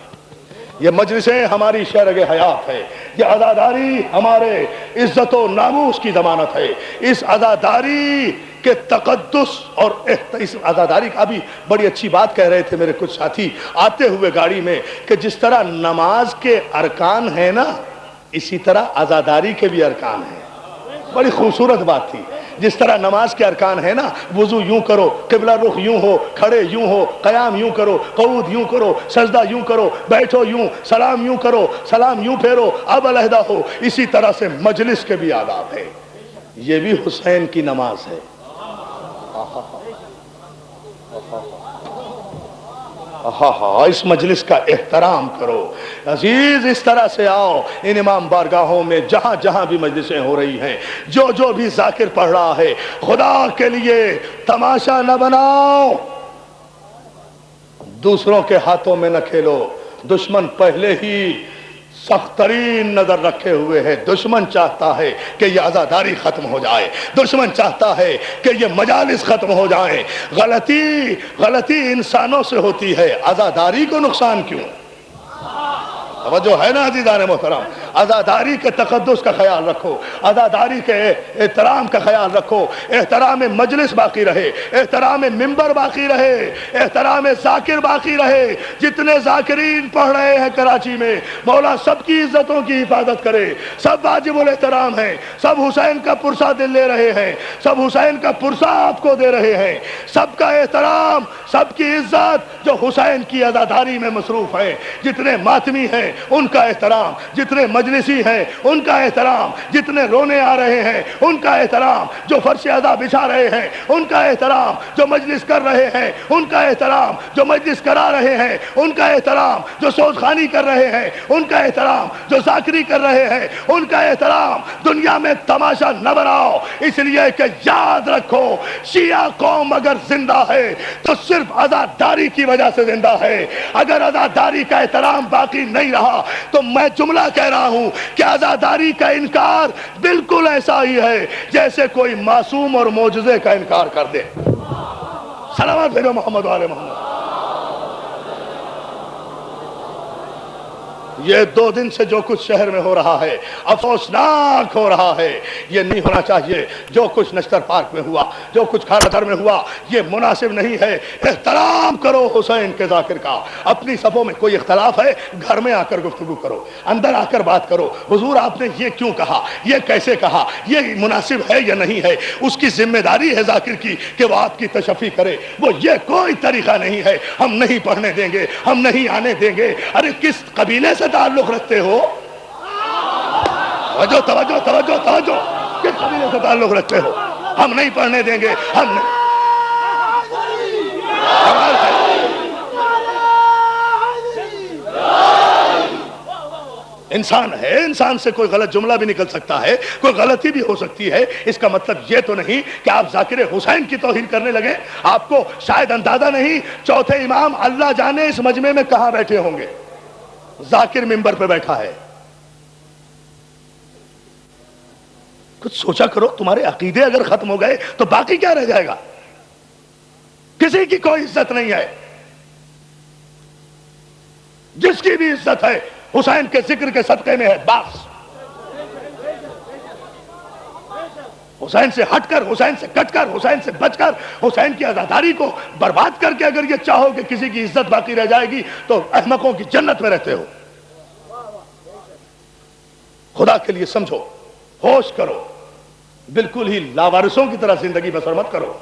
یہ مجلسیں ہماری شرگ حیات ہے، یہ عزاداری ہمارے عزت و ناموس کی ضمانت ہے۔ اس عزاداری کے تقدس اور اس عزاداری کا بھی بڑی اچھی بات کہہ رہے تھے میرے کچھ ساتھی آتے ہوئے گاڑی میں، کہ جس طرح نماز کے ارکان ہیں نا، اسی طرح عزاداری کے بھی ارکان ہیں۔ بڑی خوبصورت بات تھی، جس طرح نماز کے ارکان ہیں نا، وضو یوں کرو، قبلہ رخ یوں ہو، کھڑے یوں ہو، قیام یوں کرو، قعود یوں کرو، سجدہ یوں کرو، بیٹھو یوں، سلام یوں کرو، سلام یوں پھیرو، اب علیحدہ ہو، اسی طرح سے مجلس کے بھی آداب ہے، یہ بھی حسین کی نماز ہے۔ ہاں ہاں اس مجلس کا احترام کرو عزیز، اس طرح سے آؤ ان امام بارگاہوں میں جہاں جہاں بھی مجلسیں ہو رہی ہیں، جو جو بھی ذاکر پڑھ رہا ہے، خدا کے لیے تماشا نہ بناؤ، دوسروں کے ہاتھوں میں نہ کھیلو۔ دشمن پہلے ہی سخت ترین نظر رکھے ہوئے ہے، دشمن چاہتا ہے کہ یہ عزاداری ختم ہو جائے، دشمن چاہتا ہے کہ یہ مجالس ختم ہو جائیں۔ غلطی انسانوں سے ہوتی ہے، عزاداری کو نقصان کیوں؟ توجہ ہے نا عزیزان محترم، عزاداری کے تقدس کا خیال رکھو، عزاداری کے احترام کا خیال رکھو، احترام مجلس باقی رہے، احترام منبر باقی رہے، احترام ذاکر باقی رہے۔ جتنے ذاکرین پڑھ رہے ہیں کراچی میں، مولا سب کی عزتوں کی حفاظت کرے، سب واجب الاحترام ہیں، سب حسین کا پرسہ دل لے رہے ہیں، سب حسین کا پرسہ آپ کو دے رہے ہیں، سب کا احترام، سب کی عزت جو حسین کی عزاداری میں مصروف ہیں، جتنے ماتمی ہیں ان کا احترام، جتنے مجلسی ہیں ان کا احترام، جتنے رونے آ رہے ہیں ان کا احترام، جو فرش عزا بچھا رہے ہیں ان کا احترام، جو مجلس کر رہے ہیں ان کا احترام، جو مجلس کرا رہے ہیں ان کا احترام، جو سوزخانی کر رہے ہیں ان کا احترام، جو ذاکری کر رہے ہیں ان کا احترام۔ دنیا میں تماشا نہ بناؤ، اس لیے کہ یاد رکھو شیعہ قوم اگر زندہ ہے تو صرف عزاداری کی وجہ سے زندہ ہے۔ اگر عزاداری کا احترام باقی نہیں رہا تو میں جملہ کہہ رہا ہوں کہ عزاداری کا انکار بالکل ایسا ہی ہے جیسے کوئی معصوم اور معجزے کا انکار کر دے۔ صلوات بھیجو محمد وعلی محمد۔ یہ 2 دن سے جو کچھ شہر میں ہو رہا ہے افسوسناک ہو رہا ہے، یہ نہیں ہونا چاہیے۔ جو کچھ نشتر پارک میں ہوا، جو کچھ کھارا در میں ہوا، یہ مناسب نہیں ہے۔ احترام کرو حسین کے ذاکر کا۔ اپنی صفوں میں کوئی اختلاف ہے گھر میں آ کر گفتگو کرو، اندر آ کر بات کرو، حضور آپ نے یہ کیوں کہا، یہ کیسے کہا، یہ مناسب ہے یا نہیں ہے۔ اس کی ذمہ داری ہے ذاکر کی کہ وہ آپ کی تشفی کرے۔ وہ یہ کوئی طریقہ نہیں ہے ہم نہیں پڑھنے دیں گے، ہم نہیں آنے دیں گے۔ ارے کس قبیلے سے تعلق رکھتے ہو؟ توجہ توجہ توجہ توجہ، کس قبیلے سے تعلق رکھتے ہو؟ ہم نہیں پڑھنے دیں گے، ہم نہیں۔ انسان ہے، انسان سے کوئی غلط جملہ بھی نکل سکتا ہے، کوئی غلطی بھی ہو سکتی ہے۔ اس کا مطلب یہ تو نہیں کہ آپ ذاکر حسین کی توہین کرنے لگے۔ آپ کو شاید اندازہ نہیں، چوتھے امام اللہ جانے اس مجمع میں کہاں بیٹھے ہوں گے۔ ذاکر منبر پہ بیٹھا ہے۔ کچھ سوچا کرو، تمہارے عقیدے اگر ختم ہو گئے تو باقی کیا رہ جائے گا؟ کسی کی کوئی عزت نہیں ہے۔ جس کی بھی عزت ہے حسین کے ذکر کے صدقے میں ہے بس۔ حسین سے ہٹ کر، حسین سے کٹ کر، حسین سے بچ کر، حسین کی عزاداری کو برباد کر کے اگر یہ چاہو کہ کسی کی عزت باقی رہ جائے گی تو احمقوں کی جنت میں رہتے ہو۔ خدا کے لیے سمجھو، ہوش کرو، بالکل ہی لاوارثوں کی طرح زندگی بسر مت کرو۔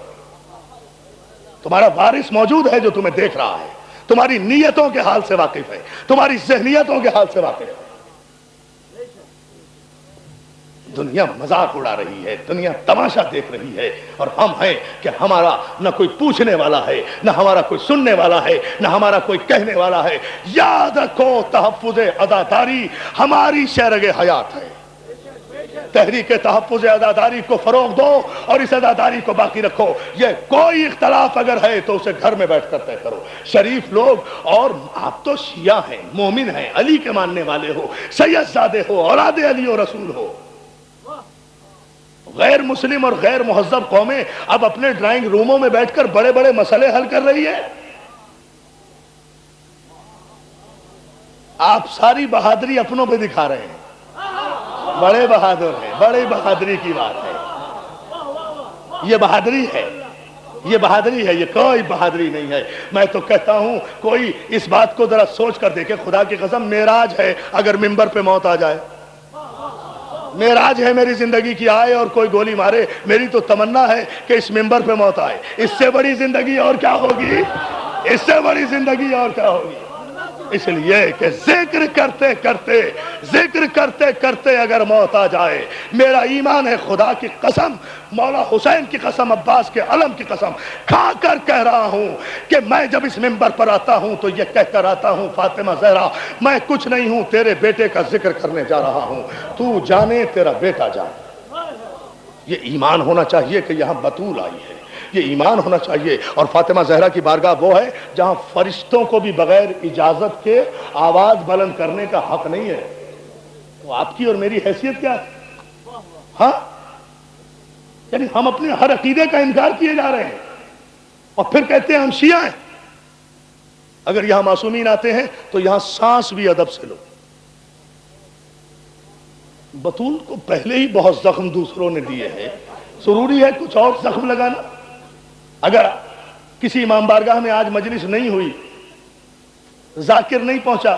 تمہارا وارث موجود ہے جو تمہیں دیکھ رہا ہے، تمہاری نیتوں کے حال سے واقف ہے، تمہاری ذہنیتوں کے حال سے واقف ہے۔ دنیا مذاق اڑا رہی ہے، دنیا تماشا دیکھ رہی ہے، اور ہم ہیں کہ ہمارا نہ کوئی پوچھنے والا ہے، نہ ہمارا کوئی سننے والا ہے، نہ ہمارا کوئی کہنے والا ہے۔ یاد رکھو تحفظ عزاداری ہماری شرگ حیات ہے۔ تحریک تحفظ عزاداری کو فروغ دو اور اس عزاداری کو باقی رکھو۔ یہ کوئی اختلاف اگر ہے تو اسے گھر میں بیٹھ کر طے کرو۔ شریف لوگ، اور آپ تو شیعہ ہیں، مومن ہیں، علی کے ماننے والے ہو، سید زادے ہو، اولاد علی و رسول ہو۔ غیر مسلم اور غیر مہذب قومیں اب اپنے ڈرائنگ روموں میں بیٹھ کر بڑے بڑے مسئلے حل کر رہی ہے۔ آپ ساری بہادری اپنوں پہ دکھا رہے ہیں، بڑے بہادر ہیں، بڑے بہادری کی بات ہے۔ یہ بہادری ہے، یہ بہادری ہے، یہ کوئی بہادری نہیں ہے۔ میں تو کہتا ہوں کوئی اس بات کو ذرا سوچ کر دیکھے، خدا کی قسم معراج ہے اگر منبر پہ موت آ جائے، معراج ہے میری زندگی کی، آئے اور کوئی گولی مارے، میری تو تمنا ہے کہ اس منبر پہ موت آئے۔ اس سے بڑی زندگی اور کیا ہوگی؟ اس سے بڑی زندگی اور کیا ہوگی؟ اس لیے کہ ذکر کرتے کرتے اگر موت آ جائے، میرا ایمان ہے خدا کی قسم، مولا حسین کی قسم، عباس کے علم کی قسم کھا کر کہہ رہا ہوں کہ میں جب اس منبر پر آتا ہوں تو یہ کہہ کر آتا ہوں، فاطمہ زہرا میں کچھ نہیں ہوں، تیرے بیٹے کا ذکر کرنے جا رہا ہوں، تو جانے تیرا بیٹا جانے۔ یہ ایمان ہونا چاہیے کہ یہاں بطول آئی ہے، یہ ایمان ہونا چاہیے۔ اور فاطمہ زہرا کی بارگاہ وہ ہے جہاں فرشتوں کو بھی بغیر اجازت کے آواز بلند کرنے کا حق نہیں ہے، تو آپ کی اور میری حیثیت کیا ہے؟ ہاں، یعنی ہم اپنے ہر عقیدے کا انکار کیے جا رہے ہیں اور پھر کہتے ہیں ہم شیعہ ہیں۔ اگر یہاں معصومین آتے ہیں تو یہاں سانس بھی ادب سے لو۔ بطول کو پہلے ہی بہت زخم دوسروں نے دیے ہیں، ضروری ہے کچھ اور زخم لگانا؟ اگر کسی امام بارگاہ میں آج مجلس نہیں ہوئی، ذاکر نہیں پہنچا،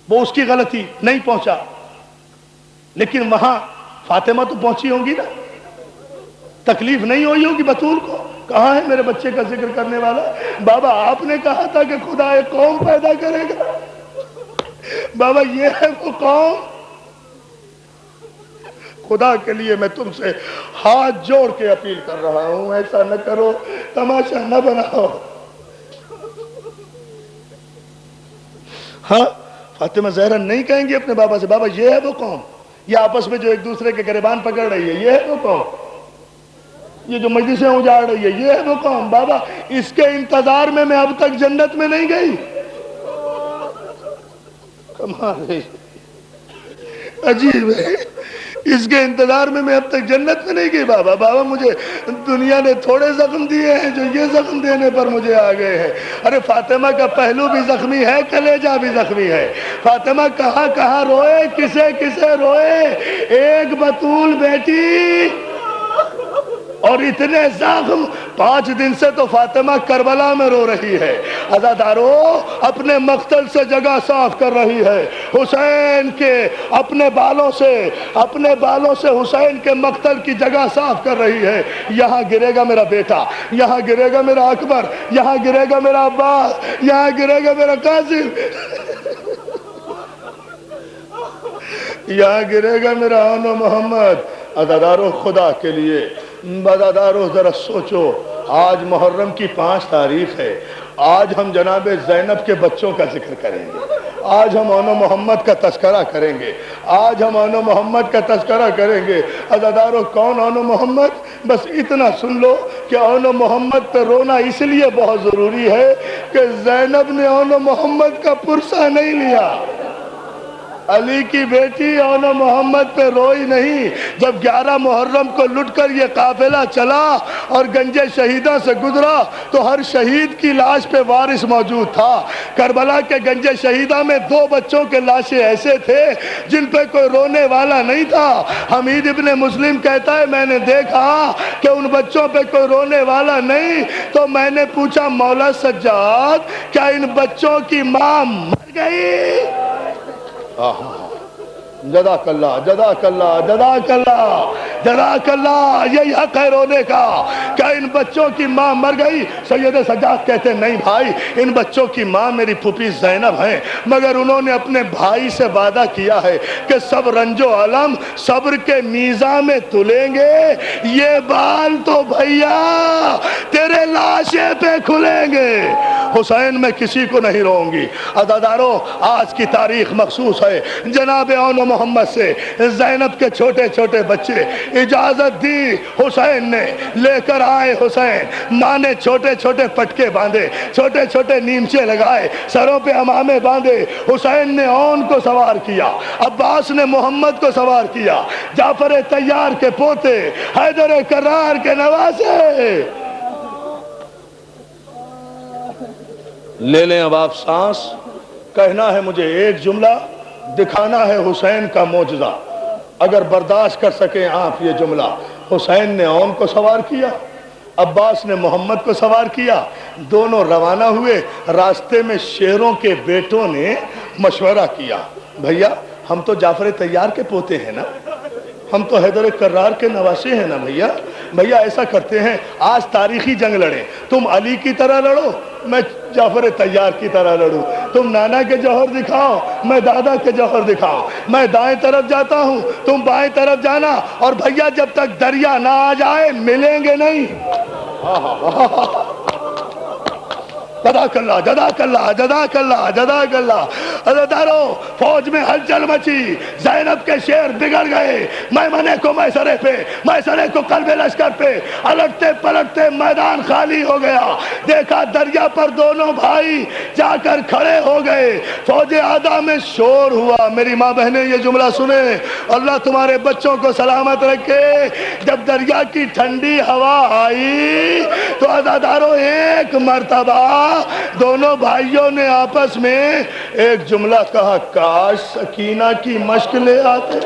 وہ اس کی غلطی، نہیں پہنچا، لیکن وہاں فاطمہ تو پہنچی ہوں گی نا، تکلیف نہیں ہوئی ہوگی بطول کو؟ کہاں ہے میرے بچے کا ذکر کرنے والا؟ بابا آپ نے کہا تھا کہ خدا ایک قوم پیدا کرے گا، بابا یہ ہے وہ قوم۔ خدا کے لیے میں تم سے ہاتھ جوڑ کے اپیل کر رہا ہوں، ایسا نہ کرو، تماشا نہ بناؤ۔ ہاں، فاطمہ زہرا نہیں کہیں گی اپنے بابا سے بابا یہ ہے وہ قوم، یہ آپس میں جو ایک دوسرے کے گریبان پکڑ رہی ہے، یہ ہے وہ قوم، یہ جو مجلسیں اجاڑ رہی ہے، یہ ہے وہ قوم۔ بابا اس کے انتظار میں اب تک جنت میں نہیں گئی۔ کمال ہے، عجیب ہے، اس کے انتظار میں اب تک جنت میں نہیں گئی۔ بابا بابا مجھے دنیا نے تھوڑے زخم دیے ہیں جو یہ زخم دینے پر مجھے آ گئے ہیں۔ ارے فاطمہ کا پہلو بھی زخمی ہے، کلیجہ بھی زخمی ہے۔ فاطمہ کہاں کہاں روئے، کسے کسے روئے، ایک بطول بیٹی اور اتنے زخم۔ 5 دن سے تو فاطمہ کربلا میں رو رہی ہے، عزادارو اپنے مقتل سے جگہ صاف کر رہی ہے، حسین کے اپنے بالوں سے حسین کے مقتل کی جگہ صاف کر رہی ہے۔ یہاں گرے گا میرا بیٹا، یہاں گرے گا میرا اکبر، یہاں گرے گا میرا عباس، یہاں گرے گا میرا قاسم، یہاں گرے گا میرا آن و محمد۔ عزادارو خدا کے لیے عزادارو ذرا سوچو، آج محرم کی 5 تاریخ ہے، آج ہم جناب زینب کے بچوں کا ذکر کریں گے، آج ہم آن و محمد کا تذکرہ کریں گے، آج ہم آن و محمد کا تذکرہ کریں گے۔ عزادارو کون آن و محمد؟ بس اتنا سن لو کہ آن و محمد پہ رونا اس لیے بہت ضروری ہے کہ زینب نے آن و محمد کا پرسہ نہیں لیا۔ علی کی بیٹی آن و محمد پہ روئی نہیں۔ جب 11 محرم کو لٹ کر یہ قافلہ چلا اور گنج شہیدہ سے گزرا تو ہر شہید کی لاش پہ وارث موجود تھا۔ کربلا کے گنج شہیدہ میں 2 بچوں کے لاشیں ایسے تھے جن پہ کوئی رونے والا نہیں تھا۔ حمید ابن مسلم کہتا ہے میں نے دیکھا کہ ان بچوں پہ کوئی رونے والا نہیں، تو میں نے پوچھا مولا سجاد کیا ان بچوں کی ماں مر گئی؟ جزاک اللہ جزاک اللہ جزاک اللہ جزاک اللہ، یہی حق ہے رونے کا۔ کیا ان بچوں کی ماں مر گئی؟ سید سجاد کہتے نہیں بھائی، ان بچوں کی ماں میری پھوپھی زینب ہیں، مگر انہوں نے اپنے بھائی سے وعدہ کیا ہے کہ سب رنج و علم صبر کے میزان میں تلیں گے، یہ بال تو بھیا تیرے لاشے پہ کھلیں گے۔ حسین میں کسی کو نہیں روں گی۔ عزادارو آج کی تاریخ مخصوص ہے، جناب آن و محمد سے زینب کے چھوٹے چھوٹے بچے اجازت دی، حسین نے لے کر آئے۔ حسین ماں نے چھوٹے چھوٹے پٹکے باندھے، چھوٹے چھوٹے نیمچے لگائے، سروں پہ امامے باندھے۔ حسین نے اون کو سوار کیا، عباس نے محمد کو سوار کیا، جعفر طیار کے پوتے، حیدر کرار کے نواسے۔ لے لیں اب آپ سانس، کہنا ہے مجھے ایک جملہ، دکھانا ہے حسین کا معجزہ۔ اگر برداشت کر سکیں آپ یہ جملہ، حسین نے اون کو سوار کیا، عباس نے محمد کو سوار کیا، دونوں روانہ ہوئے۔ راستے میں شیروں کے بیٹوں نے مشورہ کیا، بھیا ہم تو جعفر طیار کے پوتے ہیں نا، ہم تو حیدر کرار کے نواسے ہیں نا بھیا ایسا کرتے ہیں آج تاریخی جنگ لڑیں، تم علی کی طرح لڑو، میں جعفر طیار کی طرح لڑوں۔ تم نانا کے جوہر دکھاؤ، میں دادا کے جوہر دکھاؤں، میں دائیں طرف جاتا ہوں تم بائیں طرف جانا، اور بھیا جب تک دریا نہ آ جائے ملیں گے نہیں۔ جزاک اللہ جزاک اللہ جزاک اللہ جزاک اللہ۔ عزیزدارو، فوج میں ہلچل مچی، زینب کے شیر بگڑ گئے، میمنے کو میسرے پہ، میسرے کو قلب لشکر پہ، الٹتے پلٹتے میدان خالی ہو گیا، دیکھا دریا پر دونوں بھائی جا کر کھڑے ہو گئے، فوج آدھا میں شور ہوا۔ میری ماں بہنیں یہ جملہ سنیں، اللہ تمہارے بچوں کو سلامت رکھے، جب دریا کی ٹھنڈی ہوا آئی تو عزیزدارو ایک مرتبہ دونوں بھائیوں نے آپس میں ایک جملہ کہا، کاش سکینہ کی مشق لے آتے۔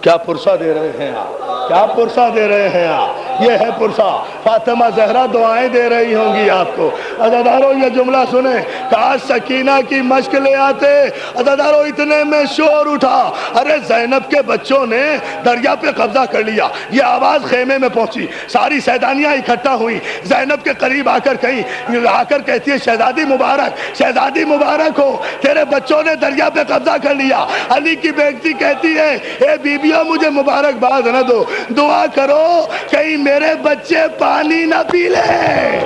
کیا پرسہ دے رہے ہیں آپ، کیا پرسہ دے رہے ہیں آپ، یہ ہے پرسہ۔ فاطمہ زہرا دعائیں دے رہی ہوں گی آپ کو۔ عزیزدارو یہ جملہ سنیں، کاش سکینہ کی مشق لے آتے۔ عزیزدارو اتنے میں شور اٹھا، ارے زینب کے بچوں نے دریا پہ قبضہ کر لیا۔ یہ آواز خیمے میں پہنچی، ساری سیدانیاں اکٹھا ہوئی، زینب کے قریب آ کر کہتی ہے، شہزادی مبارک، شہزادی مبارک ہو، تیرے بچوں نے دریا پہ قبضہ کر لیا۔ علی کی بیٹی کہتی ہے، اے بیبیوں مجھے مبارکباد نہ دو، دعا کرو کہیں میرے بچے پانی نہ پی لیں۔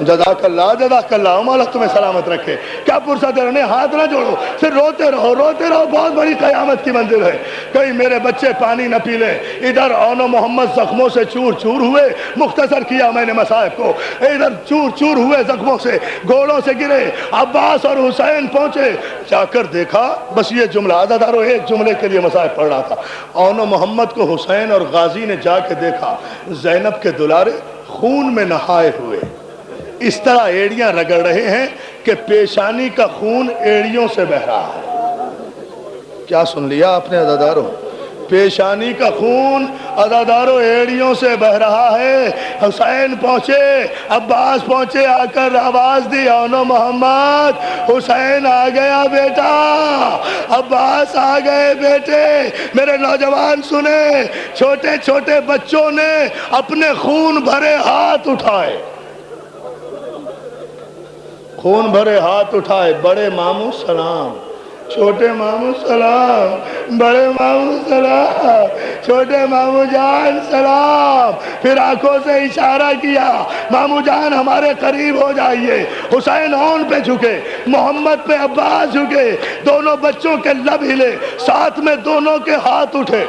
جزاک اللہ جزاک اللہ، مولا تمہیں سلامت رکھے۔ کیا پرسہ دے رہے ہیں، ہاتھ نہ جوڑو، پھر روتے رہو روتے رہو، بہت بڑی قیامت کی منزل ہے، کہیں میرے بچے پانی نہ پی لیں۔ ادھر اون و محمد زخموں سے چور چور ہوئے، مختصر کیا میں نے مصائب کو، ادھر چور چور ہوئے زخموں سے، گھوڑوں سے گرے۔ عباس اور حسین پہنچے، جا کر دیکھا، بس یہ جملہ عزیزدارو ایک جملے کے لیے مصائب پڑھ رہا تھا، اون و محمد کو حسین اور غازی نے جا کے دیکھا، زینب کے دلارے خون میں نہائے ہوئے، اس طرح ایڑیاں رگڑ رہے ہیں کہ پیشانی کا خون ایڑیوں سے بہ رہا ہے۔ کیا سن لیا آپ نے عزیزدارو، پیشانی کا خون عزیزدارو ایڑیوں سے بہ رہا ہے۔ حسین پہنچے، عباس پہنچے، آ کر آواز دی، اونو محمد، حسین آ گیا بیٹا، عباس آ گئے بیٹے۔ میرے نوجوان سنیں، چھوٹے چھوٹے بچوں نے اپنے خون بھرے ہاتھ اٹھائے، خون بھرے ہاتھ اٹھائے، بڑے ماموں سلام، چھوٹے ماموں سلام، بڑے ماموں سلام، چھوٹے ماموں جان سلام۔ پھر آنکھوں سے اشارہ کیا، ماموں جان ہمارے قریب ہو جائیے۔ حسین اون پہ جھکے، محمد پہ عباس جھکے، دونوں بچوں کے لب ہلے، ساتھ میں دونوں کے ہاتھ اٹھے۔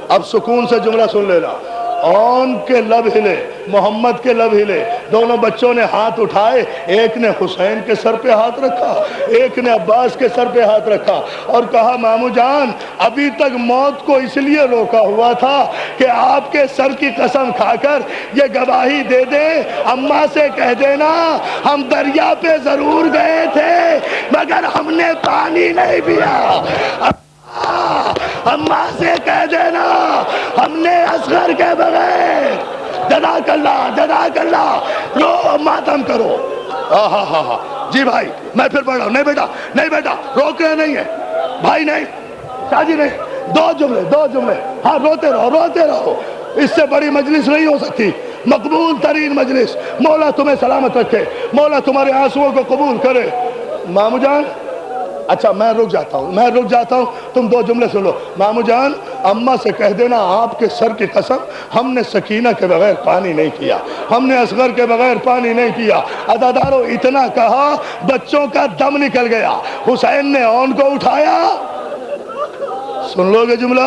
اب سکون سے جملہ سن لینا، اون کے لب ہلے، محمد کے لب ہلے، دونوں بچوں نے ہاتھ اٹھائے، ایک نے حسین کے سر پہ ہاتھ رکھا، ایک نے عباس کے سر پہ ہاتھ رکھا، اور کہا ماموں جان ابھی تک موت کو اس لیے روکا ہوا تھا کہ آپ کے سر کی قسم کھا کر یہ گواہی دے دیں، اماں سے کہہ دینا ہم دریا پہ ضرور گئے تھے مگر ہم نے پانی نہیں پیا، اماں سے کہہ دینا ہم نے اصغر کے بغیر، جزاک اللہ جزاک اللہ، رو ماتم کرو۔ جی بھائی میں پھر پڑھ رہا ہوں، نہیں بیٹا نہیں بیٹا، روکنا نہیں ہے بھائی، نہیں شاہ جی نہیں، دو جملے، ہاں روتے رہو، اس سے بڑی مجلس نہیں ہو سکتی، مقبول ترین مجلس۔ مولا تمہیں سلامت رکھے، مولا تمہارے آنسوؤں کو قبول کرے۔ مامو جان، اچھا میں رک جاتا ہوں، تم دو جملے سن لو۔ مامو جان اماں سے کہہ دینا آپ کے سر کی قسم ہم نے سکینہ کے بغیر پانی نہیں پیا، ہم نے اصغر کے بغیر پانی نہیں پیا۔ عزیزدارو اتنا کہا بچوں کا دم نکل گیا، حسین نے اون کو اٹھایا، سن لو گے جملہ،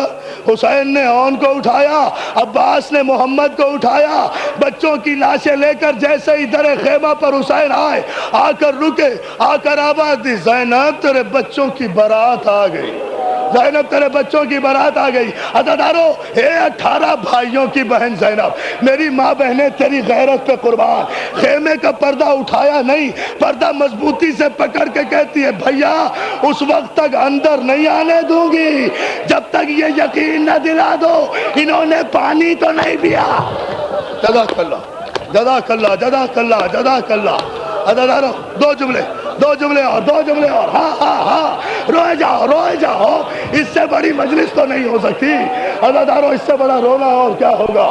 حسین نے اون کو اٹھایا، عباس نے محمد کو اٹھایا، بچوں کی لاشیں لے کر جیسے ہی در خیمہ پر حسین آئے، آ کر رکے، آ کر آواز دی، زینب تیرے بچوں کی بارات آ گئی، زینب تیرے بچوں کی بارات آ گئی۔ عزیزدارو 18 بھائیوں کی بہن زینب، میری ماں بہنیں تیری غیرت پہ قربان، خیمے کا پردہ اٹھایا نہیں، پردہ مضبوطی سے پکڑ کے کہتی ہے بھیا اس وقت تک اندر نہیں آنے دوں گی جب تک یہ یقین نہ دلا دو انہوں نے پانی تو نہیں پیا۔ جزاک اللہ جزاک اللہ جزاک اللہ جزاک اللہ۔ عزیزدارو دو جملے، دو جملے اور ہاں ہاں ہاں روئے جاؤ اس سے بڑی مجلس تو نہیں ہو سکتی عزادارو، اس سے بڑا رونا اور کیا ہوگا.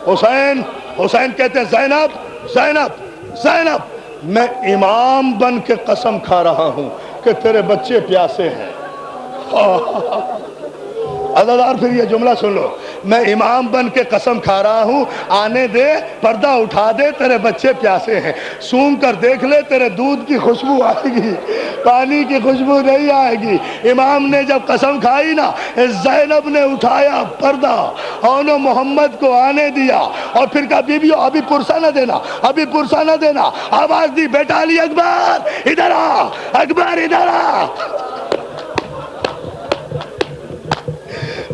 حسین کہتے ہیں زینب میں امام بن کے قسم کھا رہا ہوں کہ تیرے بچے پیاسے ہیں. عزادار پھر یہ جملہ سن لو، میں امام بن کے قسم کھا رہا ہوں، آنے دے، پردہ اٹھا دے، تیرے بچے پیاسے ہیں. سونگ کر دیکھ لے، تیرے دودھ کی خوشبو آئے گی، پانی کی خوشبو نہیں آئے گی. امام نے جب قسم کھائی نا، زینب نے اٹھایا پردہ اور محمد کو آنے دیا اور پھر کہا بیویو ابھی پرسہ نہ دینا. آواز دی، بیٹا علی اکبر ادھر آ، اکبر ادھر آ،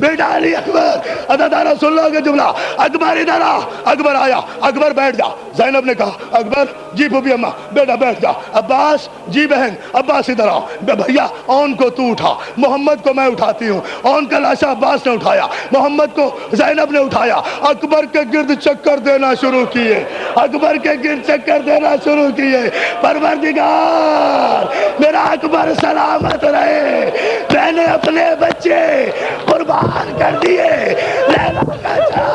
بیٹا علی اکبر. عزادارہ سن لو گے جملہ، اکبر ادھر آ. اکبر آیا، اکبر بیٹھ جا. زینب نے کہا اکبر جی پھوپھی اماں بیٹا بیٹھ جا. عباس جی بہن عباس ادھر آؤ. بھیا اون کو تو اٹھا، محمد کو میں اٹھاتی ہوں. اون کا لاشا عباس نے اٹھایا، محمد کو زینب نے اٹھایا. اکبر کے گرد چکر دینا شروع کیے. پروردگار میرا اکبر سلامت رہے، میں نے اپنے بچے قربان کر دیے. لیلا کا جا